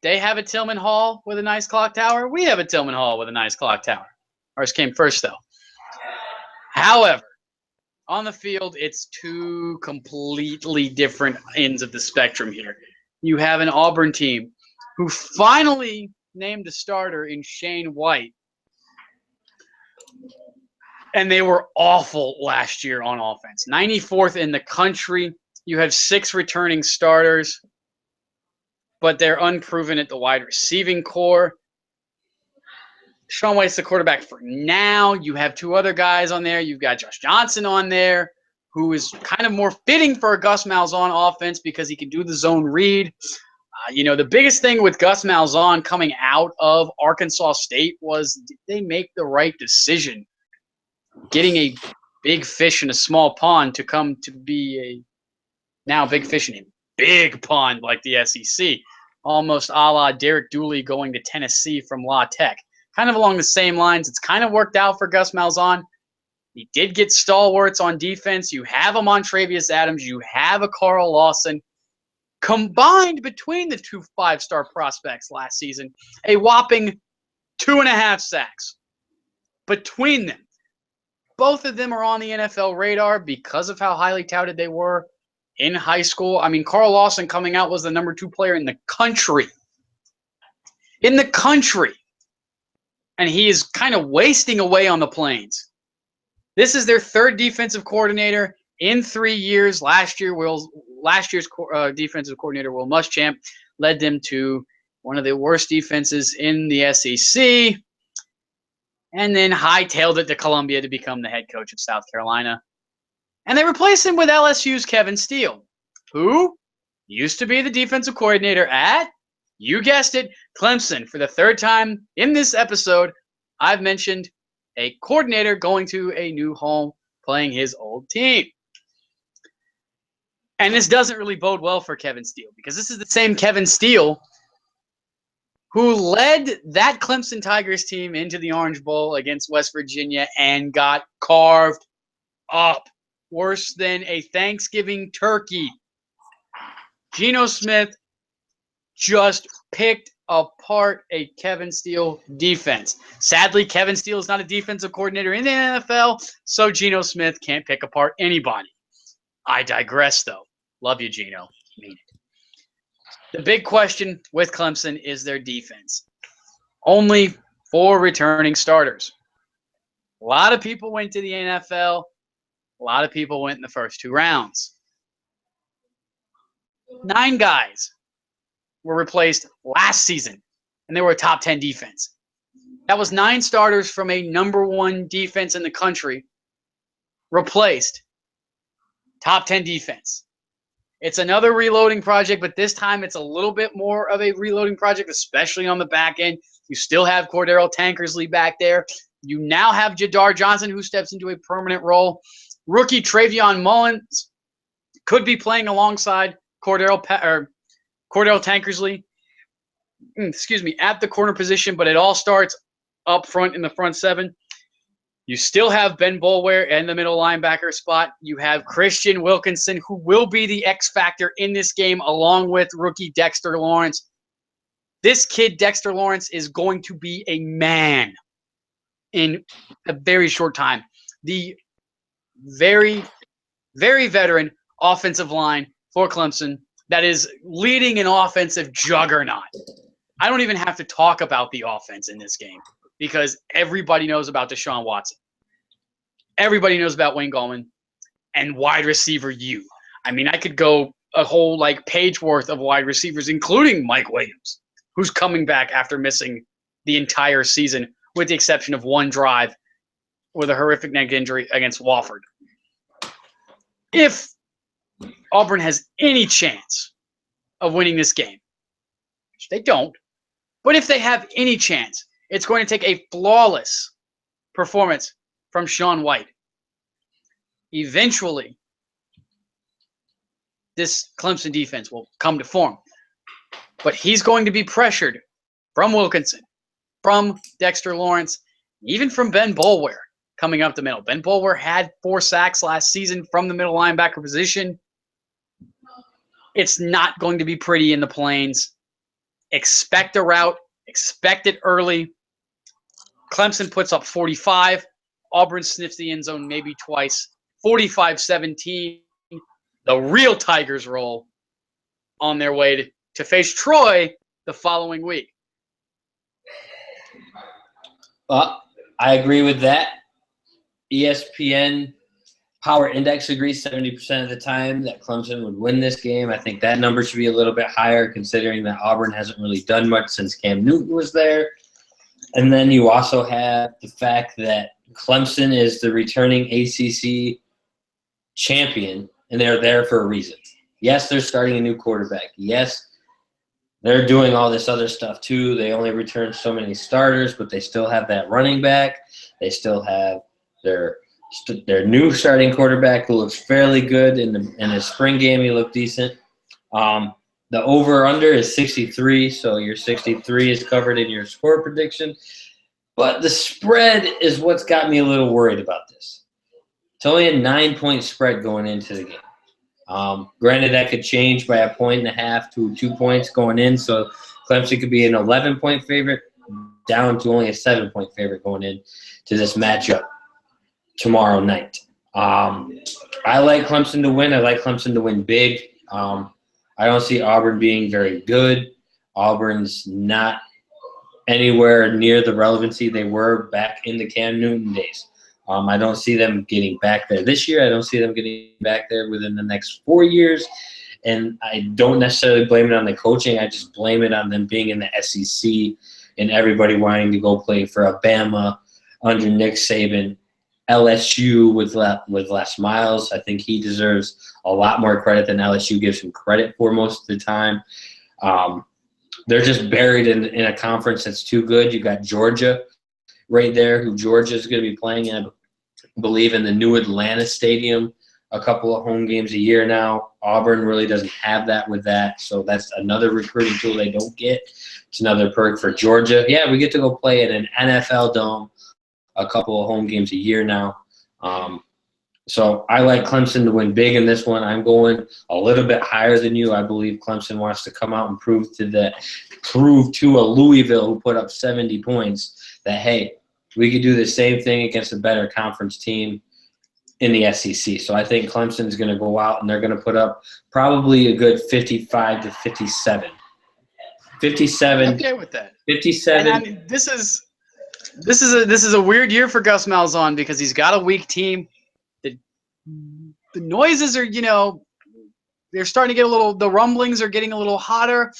They have a Tillman Hall with a nice clock tower. We have a Tillman Hall with a nice clock tower. Ours came first, though. However, on the field, it's two completely different ends of the spectrum here. You have an Auburn team who finally named a starter in Shane White. And they were awful last year on offense. 94th in the country. You have 6 returning starters, but they're unproven at the wide receiving core. Shaun White's the quarterback for now. You have 2 other guys on there. You've got Josh Johnson on there, who is kind of more fitting for a Gus Malzahn offense because he can do the zone read. The biggest thing with Gus Malzahn coming out of Arkansas State was, did they make the right decision getting a big fish in a small pond to come to be a now big fish in a big pond like the SEC, almost a la Derek Dooley going to Tennessee from La Tech. Kind of along the same lines. It's kind of worked out for Gus Malzahn. He did get stalwarts on defense. You have a Montravius Adams. You have a Carl Lawson. Combined between the 2 5-star prospects last season, a whopping 2.5 sacks between them. Both of them are on the NFL radar because of how highly touted they were in high school. I mean, Carl Lawson coming out was the number 2 player in the country. In the country. And he is kind of wasting away on the Plains. This is their 3rd defensive coordinator in 3 years. Last year's defensive coordinator, Will Muschamp, led them to one of the worst defenses in the SEC, and then hightailed it to Columbia to become the head coach of South Carolina. And they replaced him with LSU's Kevin Steele, who used to be the defensive coordinator at, you guessed it, Clemson. For the 3rd time in this episode, I've mentioned a coordinator going to a new home playing his old team. And this doesn't really bode well for Kevin Steele, because this is the same Kevin Steele who led that Clemson Tigers team into the Orange Bowl against West Virginia and got carved up worse than a Thanksgiving turkey. Geno Smith just picked apart a Kevin Steele defense. Sadly, Kevin Steele is not a defensive coordinator in the NFL, so Geno Smith can't pick apart anybody. I digress, though. Love you, Geno. Mean it. The big question with Clemson is their defense. Only 4 returning starters. A lot of people went to the NFL. A lot of people went in the first 2 rounds. 9 guys were replaced last season, and they were a top 10 defense. That was 9 starters from a number 1 defense in the country replaced. Top 10 defense. It's another reloading project, but this time it's a little bit more of a reloading project, especially on the back end. You still have Cordero Tankersley back there. You now have Jadar Johnson, who steps into a permanent role. Rookie Travion Mullins could be playing alongside Cordero Tankersley, at the corner position, but it all starts up front in the front 7. You still have Ben Boulware in the middle linebacker spot. You have Christian Wilkinson, who will be the X factor in this game, along with rookie Dexter Lawrence. This kid, Dexter Lawrence, is going to be a man in a very short time. The very, very veteran offensive line for Clemson that is leading an offensive juggernaut. I don't even have to talk about the offense in this game, because everybody knows about Deshaun Watson. Everybody knows about Wayne Gallman and wide receiver U. I mean, I could go a whole page worth of wide receivers, including Mike Williams, who's coming back after missing the entire season, with the exception of 1 drive with a horrific neck injury against Wofford. If Auburn has any chance of winning this game, which they don't, but if they have any chance, it's going to take a flawless performance from Shaun White. Eventually, this Clemson defense will come to form. But he's going to be pressured from Wilkinson, from Dexter Lawrence, even from Ben Boulware coming up the middle. Ben Boulware had 4 sacks last season from the middle linebacker position. It's not going to be pretty in the Plains. Expect a rout. Expect it early. Clemson puts up 45. Auburn sniffs the end zone maybe twice. 45-17. The real Tigers roll on their way to face Troy the following week. Well, I agree with that. ESPN Power Index agrees 70% of the time that Clemson would win this game. I think that number should be a little bit higher considering that Auburn hasn't really done much since Cam Newton was there. And then you also have the fact that Clemson is the returning ACC champion, and they're there for a reason. Yes, they're starting a new quarterback. Yes, they're doing all this other stuff too. They only return so many starters, but they still have that running back. They still have their new starting quarterback who looks fairly good in his spring game. He looked decent. The over-under is 63, so your 63 is covered in your score prediction. But the spread is what's got me a little worried about this. It's only a 9-point spread going into the game. Granted, that could change by 1.5 to 2 points going in, so Clemson could be an 11-point favorite down to only a 7-point favorite going in to this matchup tomorrow night. I like Clemson to win. I like Clemson to win big. I don't see Auburn being very good. Auburn's not anywhere near the relevancy they were back in the Cam Newton days. I don't see them getting back there this year. I don't see them getting back there within the next 4 years. And I don't necessarily blame it on the coaching. I just blame it on them being in the SEC and everybody wanting to go play for Alabama under Nick Saban. LSU with Les Miles. I think he deserves a lot more credit than LSU gives him credit for most of the time. They're just buried in a conference that's too good. You got Georgia right there, who Georgia's going to be playing in, I believe, in the new Atlanta Stadium a couple of home games a year now. Auburn really doesn't have that with that, so that's another recruiting tool they don't get. It's another perk for Georgia. Yeah, we get to go play at an NFL dome a couple of home games a year now. So I like Clemson to win big in this one. I'm going a little bit higher than you. I believe Clemson wants to come out and prove to a Louisville who put up 70 points that, hey, we could do the same thing against a better conference team in the SEC. So I think Clemson's going to go out and they're going to put up probably a good 55 to 57. 57. Okay with that. 57. And I mean, this is a weird year for Gus Malzahn because he's got a weak team. The noises are, they're starting to get the rumblings are getting a little hotter.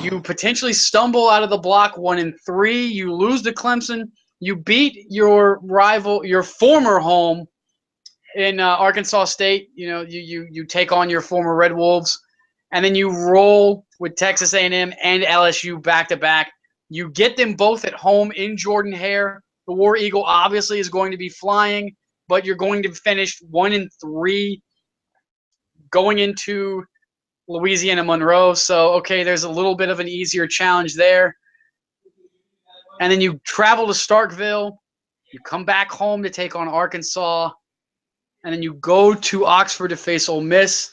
You potentially stumble out of the block 1-3. You lose to Clemson. You beat your rival, your former home in Arkansas State. You take on your former Red Wolves, and then you roll with Texas A&M and LSU back to back. You get them both at home in Jordan-Hare. The War Eagle obviously is going to be flying, but you're going to finish 1-3 going into Louisiana Monroe. So, okay, there's a little bit of an easier challenge there. And then you travel to Starkville. You come back home to take on Arkansas. And then you go to Oxford to face Ole Miss.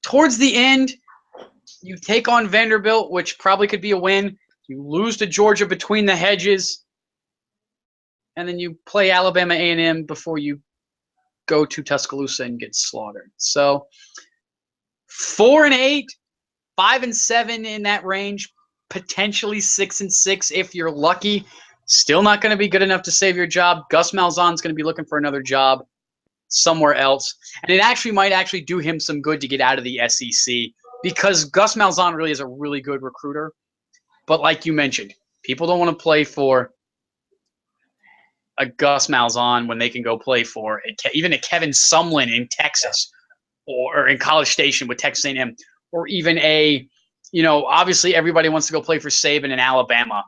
Towards the end, you take on Vanderbilt, which probably could be a win. You lose to Georgia between the hedges. And then you play Alabama A&M before you go to Tuscaloosa and get slaughtered. So 4-8, 5-7 in that range, potentially 6-6 if you're lucky. Still not going to be good enough to save your job. Gus Malzahn's going to be looking for another job somewhere else. And it might do him some good to get out of the SEC because Gus Malzahn really is a really good recruiter. But like you mentioned, people don't want to play for a Gus Malzahn when they can go play for even a Kevin Sumlin in Texas or in College Station with Texas A&M, or even obviously everybody wants to go play for Saban in Alabama,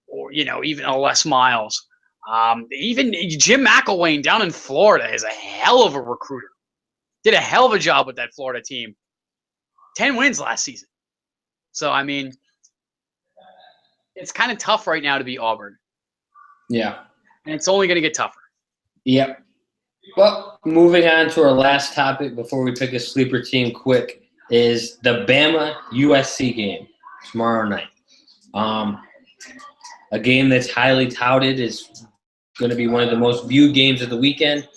or even a Les Miles. Even Jim McElwain down in Florida is a hell of a recruiter. Did a hell of a job with that Florida team. 10 wins last season. So I mean, it's kind of tough right now to be Auburn. Yeah. And it's only going to get tougher. Yep. Well, moving on to our last topic before we pick a sleeper team quick is the Bama USC game tomorrow night. A game that's highly touted is going to be one of the most viewed games of the weekend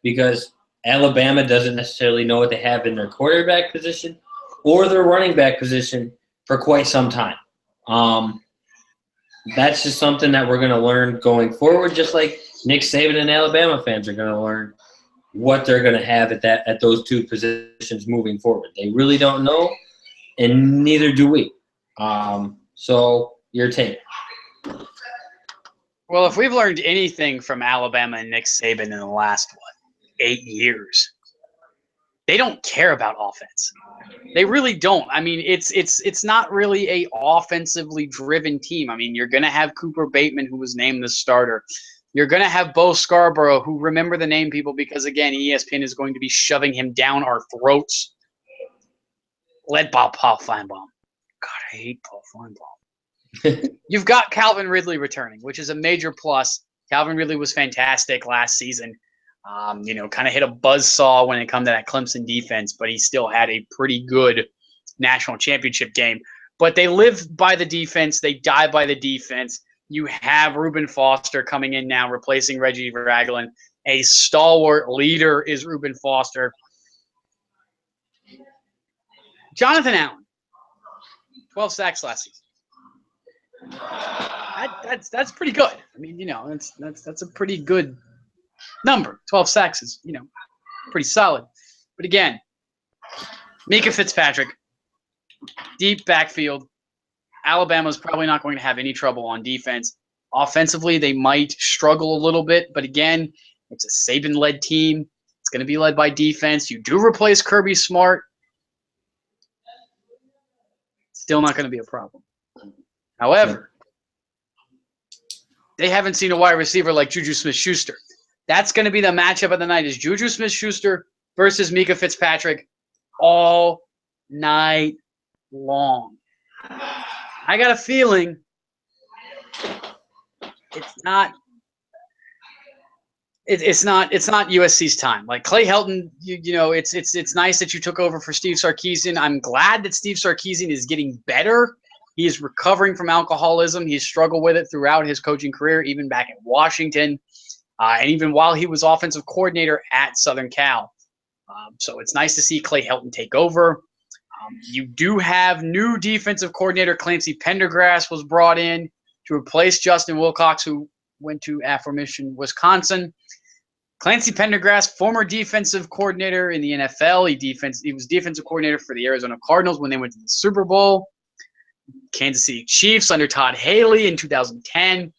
because Alabama doesn't necessarily know what they have in their quarterback position or their running back position for quite some time. That's just something that we're going to learn going forward, just like Nick Saban and Alabama fans are going to learn what they're going to have at those two positions moving forward. They really don't know, and neither do we. So your take. Well, if we've learned anything from Alabama and Nick Saban in the last 8 years, they don't care about offense. They really don't. I mean, it's not really a offensively driven team. I mean, you're going to have Cooper Bateman, who was named the starter. You're going to have Bo Scarborough, who, remember the name, people, because, again, ESPN is going to be shoving him down our throats. Led by Paul Feinbaum. God, I hate Paul Feinbaum. You've got Calvin Ridley returning, which is a major plus. Calvin Ridley was fantastic last season. Kind of hit a buzzsaw when it comes to that Clemson defense, but he still had a pretty good national championship game. But they live by the defense. They die by the defense. You have Reuben Foster coming in now, replacing Reggie Ragland. A stalwart leader is Reuben Foster. Jonathan Allen, 12 sacks last season. That's pretty good. I mean, that's a pretty good number. 12 sacks is, pretty solid. But again, Mika Fitzpatrick, deep backfield. Alabama's probably not going to have any trouble on defense. Offensively, they might struggle a little bit, but again, it's a Saban-led team. It's going to be led by defense. You do replace Kirby Smart. Still not going to be a problem. However, they haven't seen a wide receiver like Juju Smith-Schuster. That's going to be the matchup of the night, is Juju Smith-Schuster versus Mika Fitzpatrick all night long. I got a feeling it's not USC's time. Like Clay Helton, it's nice that you took over for Steve Sarkisian. I'm glad that Steve Sarkisian is getting better. He is recovering from alcoholism. He's struggled with it throughout his coaching career, even back in Washington, and even while he was offensive coordinator at Southern Cal. So it's nice to see Clay Helton take over. You do have new defensive coordinator Clancy Pendergrass was brought in to replace Justin Wilcox, who went to aforementioned Wisconsin. Clancy Pendergrass, former defensive coordinator in the NFL. He was defensive coordinator for the Arizona Cardinals when they went to the Super Bowl. Kansas City Chiefs under Todd Haley in 2010.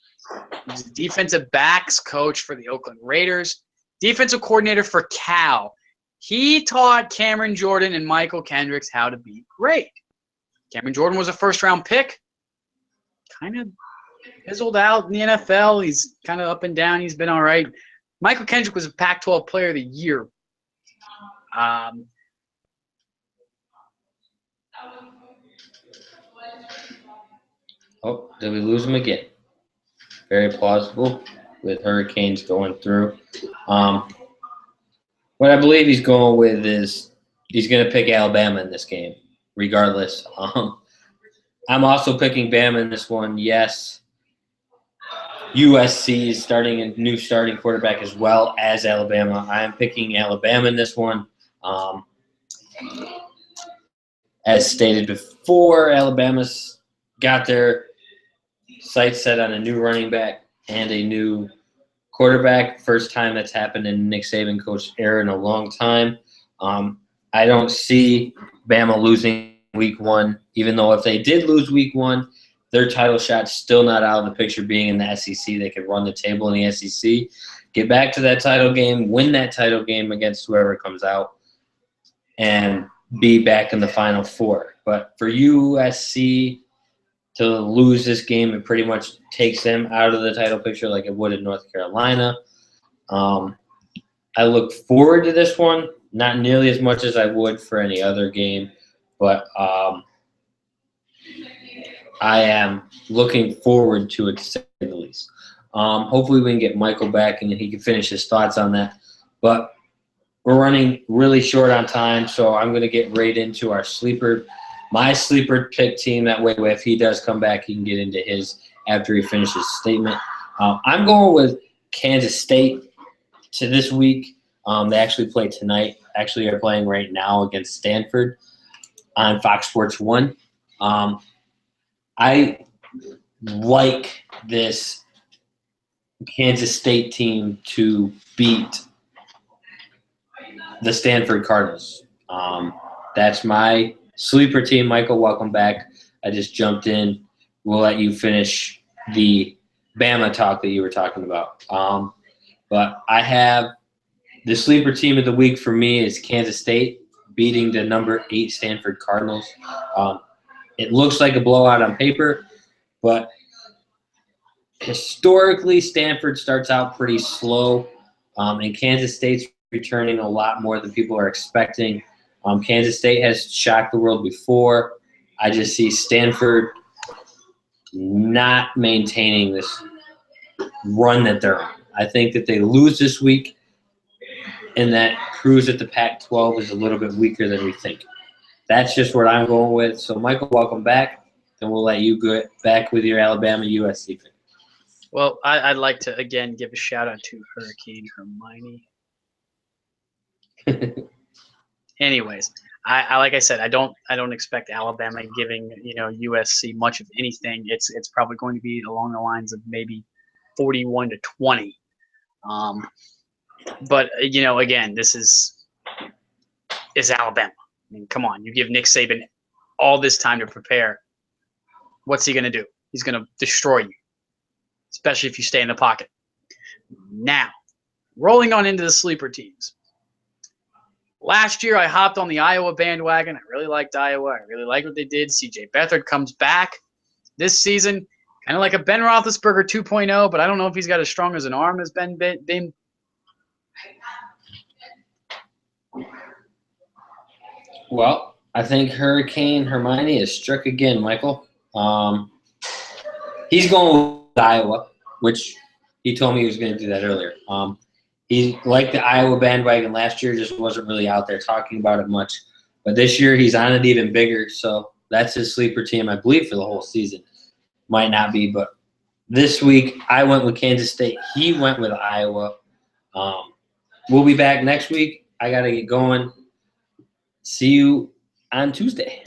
He was a defensive backs coach for the Oakland Raiders. Defensive coordinator for Cal. He taught Cameron Jordan and Michael Kendricks how to be great. Cameron Jordan was a first-round pick. Kind of fizzled out in the NFL. He's kind of up and down. He's been all right. Michael Kendrick was a Pac-12 Player of the Year. Oh, did we lose him again? Very plausible with hurricanes going through. What I believe he's going with is he's going to pick Alabama in this game, regardless. I'm also picking Bama in this one. Yes, USC is starting a new starting quarterback as well as Alabama. I am picking Alabama in this one. As stated before, Alabama's got their sights set on a new running back and a new quarterback. First time that's happened in Nick Saban coach era in a long time. I don't see Bama losing week one, even though if they did lose week one, their title shot's still not out of the picture being in the SEC. They could run the table in the SEC, get back to that title game, win that title game against whoever comes out, and be back in the Final Four. But for USC to lose this game, it pretty much takes them out of the title picture like it would in North Carolina. I look forward to this one, not nearly as much as I would for any other game, but I am looking forward to it, to say the least. Hopefully we can get Michael back and he can finish his thoughts on that. But we're running really short on time, so I'm going to get right into my sleeper pick team. That way, if he does come back, he can get into his after he finishes his statement. I'm going with Kansas State to this week. They actually play tonight. Actually, are playing right now against Stanford on Fox Sports 1. I like this Kansas State team to beat the Stanford Cardinals. That's my sleeper team. Michael, welcome back. I just jumped in. We'll let you finish the Bama talk that you were talking about. But I have the sleeper team of the week for me is Kansas State beating the number 8 Stanford Cardinals. It looks like a blowout on paper, but historically Stanford starts out pretty slow, and Kansas State's returning a lot more than people are expecting. Kansas State has shocked the world before. I just see Stanford not maintaining this run that they're on. I think that they lose this week, and that proves that the Pac-12 is a little bit weaker than we think. That's just what I'm going with. So, Michael, welcome back, and we'll let you go back with your Alabama USC pick. Well, I'd like to, again, give a shout-out to Hurricane Hermione. Anyways, I like I said, I don't expect Alabama giving USC much of anything. It's probably going to be along the lines of maybe 41-20. But again, this is Alabama. I mean, come on, you give Nick Saban all this time to prepare. What's he going to do? He's going to destroy you, especially if you stay in the pocket. Now, rolling on into the sleeper teams. Last year, I hopped on the Iowa bandwagon. I really liked Iowa. I really liked what they did. C.J. Beathard comes back this season, kind of like a Ben Roethlisberger 2.0, but I don't know if he's got as strong as an arm as Ben. Well, I think Hurricane Hermione is struck again, Michael. He's going with Iowa, which he told me he was going to do that earlier. He liked the Iowa bandwagon last year, just wasn't really out there talking about it much. But this year he's on it even bigger, so that's his sleeper team, I believe, for the whole season. Might not be, but this week I went with Kansas State. He went with Iowa. We'll be back next week. I got to get going. See you on Tuesday.